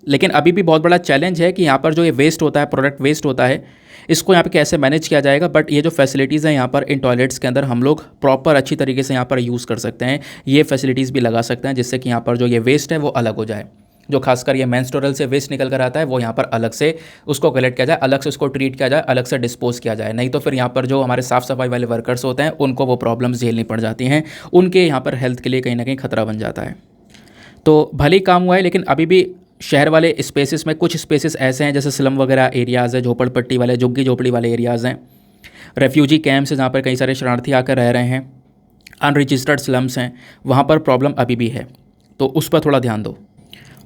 लेकिन अभी भी बहुत बड़ा चैलेंज है कि यहाँ पर जो ये वेस्ट होता है, प्रोडक्ट वेस्ट होता है, इसको यहाँ पे कैसे मैनेज किया जाएगा। बट ये जो फैसिलिटीज़ हैं यहाँ पर इन टॉयलेट्स के अंदर हम लोग प्रॉपर अच्छी तरीके से यहाँ पर यूज़ कर सकते हैं, ये फैसिलिटीज़ भी लगा सकते हैं, जिससे कि यहाँ पर जो ये वेस्ट है वो अलग हो जाए। जो खासकर ये मेंस्ट्रुअल से वेस्ट निकल कर आता है वो यहाँ पर अलग से उसको कलेक्ट किया जाए, अलग से उसको ट्रीट किया जाए, अलग से डिस्पोज किया जाए। नहीं तो फिर यहाँ पर जो हमारे साफ़ सफाई वाले वर्कर्स होते हैं उनको वो प्रॉब्लम्स झेलनी पड़ जाती हैं, उनके यहाँ पर हेल्थ के लिए कहीं ना कहीं खतरा बन जाता है। तो भले ही काम हुआ है, लेकिन अभी भी शहर वाले स्पेसेस में कुछ स्पेसेस ऐसे हैं जैसे स्लम वगैरह एरियाज़ है, झोपड़पट्टी वाले, झुग्गी झोपड़ी वाले एरियाज़ हैं, रेफ्यूजी कैंप्स जहाँ पर कई सारे शरणार्थी आकर रह रहे हैं, अनरजिस्टर्ड स्लम्स हैं, वहाँ पर प्रॉब्लम अभी भी है, तो उस पर थोड़ा ध्यान दो।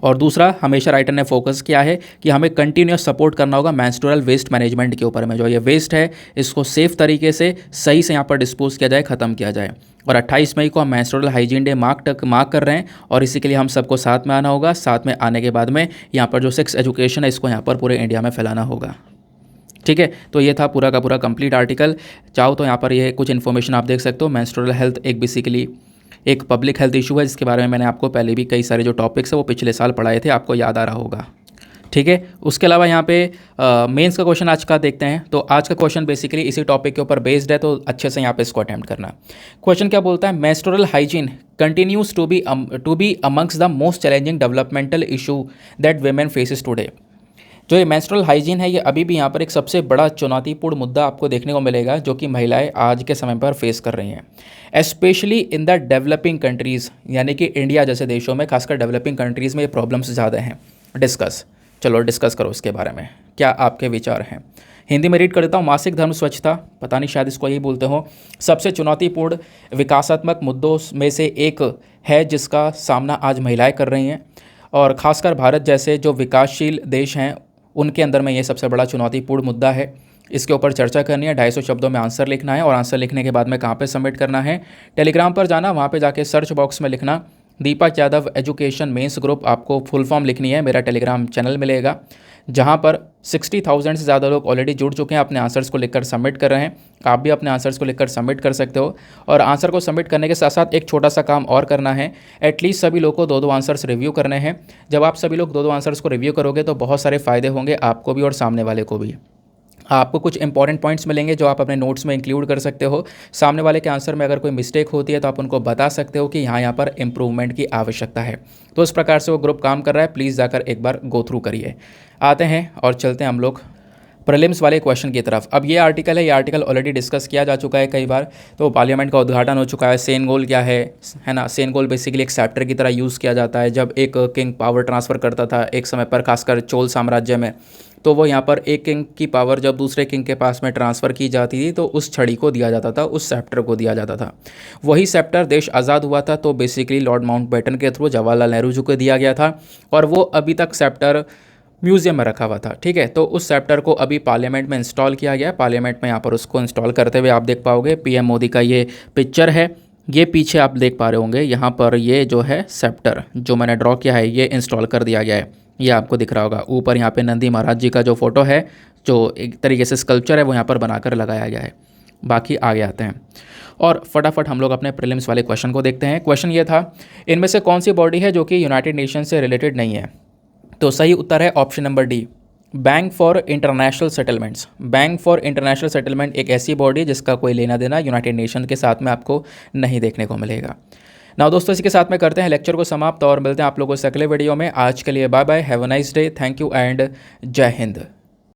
और दूसरा, हमेशा राइटर ने फोकस किया है कि हमें कंटिन्यूस सपोर्ट करना होगा मेंस्ट्रुअल वेस्ट मैनेजमेंट के ऊपर में। जो ये वेस्ट है इसको सेफ़ तरीके से सही से यहाँ पर डिस्पोज किया जाए, ख़त्म किया जाए। और 28 मई को हम मेंस्ट्रुअल हाइजीन डे मार्क कर रहे हैं, और इसी के लिए हम सबको साथ में आना होगा। साथ में आने के बाद में यहाँ पर जो सेक्स एजुकेशन है इसको यहाँ पर पूरे इंडिया में फैलाना होगा। ठीक है, तो ये था पूरा का पूरा कंप्लीट आर्टिकल। चाहो तो यहाँ पर ये कुछ इन्फॉर्मेशन आप देख सकते हो। मेंस्ट्रुअल हेल्थ एक बेसिकली एक पब्लिक हेल्थ इशू है, जिसके बारे में मैंने आपको पहले भी कई सारे जो टॉपिक्स है वो पिछले साल पढ़ाए थे, आपको याद आ रहा होगा। ठीक है, उसके अलावा यहाँ पे मेंस का क्वेश्चन आज का देखते हैं। तो आज का क्वेश्चन बेसिकली इसी टॉपिक के ऊपर बेस्ड है, तो अच्छे से यहाँ पे इसको अटेम्प्ट करना। क्वेश्चन क्या बोलता है, menstrual hygiene continues to be amongst the most challenging developmental issue that women faces today. जो ये मेंस्ट्रुअल हाइजीन है ये अभी भी यहाँ पर एक सबसे बड़ा चुनौतीपूर्ण मुद्दा आपको देखने को मिलेगा, जो कि महिलाएं आज के समय पर फेस कर रही हैं, specially in the developing countries, यानी कि इंडिया जैसे देशों में, खासकर डेवलपिंग कंट्रीज़ में ये प्रॉब्लम्स ज़्यादा हैं। चलो डिस्कस करो इसके बारे में, क्या आपके विचार हैं। हिंदी में रीड कर देता हूँ। मासिक धर्म स्वच्छता, पता नहीं शायद इसको यही बोलते हो, सबसे चुनौतीपूर्ण विकासात्मक मुद्दों में से एक है जिसका सामना आज महिलाएं कर रही हैं, और ख़ासकर भारत जैसे जो विकासशील देश हैं उनके अंदर में ये सबसे बड़ा चुनौतीपूर्ण मुद्दा है। इसके ऊपर चर्चा करनी है, 250 शब्दों में आंसर लिखना है, और आंसर लिखने के बाद में कहाँ पे सबमिट करना है, टेलीग्राम पर जाना, वहाँ पे जाके सर्च बॉक्स में लिखना दीपक यादव एजुकेशन मेंस ग्रुप, आपको फुल फॉर्म लिखनी है। मेरा टेलीग्राम चैनल मिलेगा जहाँ पर 60,000 से ज़्यादा लोग ऑलरेडी जुड़ चुके हैं, अपने आंसर्स को लिखकर सबमिट कर रहे हैं। आप भी अपने आंसर्स को लिखकर सबमिट कर सकते हो, और आंसर को सबमिट करने के साथ साथ एक छोटा सा काम और करना है, एटलीस्ट सभी लोग को 2-2 आंसर्स रिव्यू करने हैं। जब आप सभी लोग 2-2 आंसर्स को रिव्यू करोगे तो बहुत सारे फ़ायदे होंगे आपको भी और सामने वाले को भी। आपको कुछ इंपॉर्टेंट पॉइंट्स मिलेंगे जो आप अपने नोट्स में इंक्लूड कर सकते हो। सामने वाले के आंसर में अगर कोई मिस्टेक होती है तो आप उनको बता सकते हो कि यहाँ पर इम्प्रूवमेंट की आवश्यकता है। तो इस प्रकार से वो ग्रुप काम कर रहा है, प्लीज़ जाकर एक बार गो थ्रू करिए। आते हैं और चलते हैं हम लोग प्रीलिम्स वाले क्वेश्चन की तरफ। अब ये आर्टिकल है, ये आर्टिकल ऑलरेडी डिस्कस किया जा चुका है कई बार। तो पार्लियामेंट का उद्घाटन हो चुका है। सेन गोल क्या है ना, सेन गोल बेसिकली एक सैप्टर की तरह यूज़ किया जाता है। जब एक किंग पावर ट्रांसफ़र करता था एक समय पर, खासकर चोल साम्राज्य में, तो वो यहाँ पर एक किंग की पावर जब दूसरे किंग के पास में ट्रांसफ़र की जाती थी तो उस छड़ी को दिया जाता था, उस सेप्टर को दिया जाता था। वही सेप्टर देश आज़ाद हुआ था तो बेसिकली लॉर्ड माउंटबेटन के थ्रू जवाहरलाल नेहरू जी को दिया गया था, और वो अभी तक सेप्टर म्यूज़ियम में रखा हुआ था। ठीक है, तो उस सेप्टर को अभी पार्लियामेंट में इंस्टॉल किया गया है। पार्लियामेंट में यहाँ पर उसको इंस्टॉल करते हुए आप देख पाओगे पीएम मोदी का ये पिक्चर है। ये पीछे आप देख पा रहे होंगे, यहाँ पर ये जो है सेप्टर जो मैंने ड्रॉ किया है ये इंस्टॉल कर दिया गया है। ये आपको दिख रहा होगा ऊपर यहाँ पे नंदी महाराज जी का जो फोटो है, जो एक तरीके से स्कल्पचर है, वो यहाँ पर बनाकर लगाया गया है। बाकी आगे आते हैं और फटाफट हम लोग अपने प्रीलिम्स वाले क्वेश्चन को देखते हैं। क्वेश्चन ये था, इनमें से कौन सी बॉडी है जो कि यूनाइटेड नेशन से रिलेटेड नहीं है? तो सही उत्तर है option number D, bank for international settlements. Bank for international settlement एक ऐसी बॉडी जिसका कोई लेना देना यूनाइटेड नेशन के साथ में आपको नहीं देखने को मिलेगा। ना दोस्तों, इसी के साथ में करते हैं लेक्चर को समाप्त और मिलते हैं आप लोगों से अगले वीडियो में। आज के लिए bye bye, have a nice day, thank you and जय हिंद।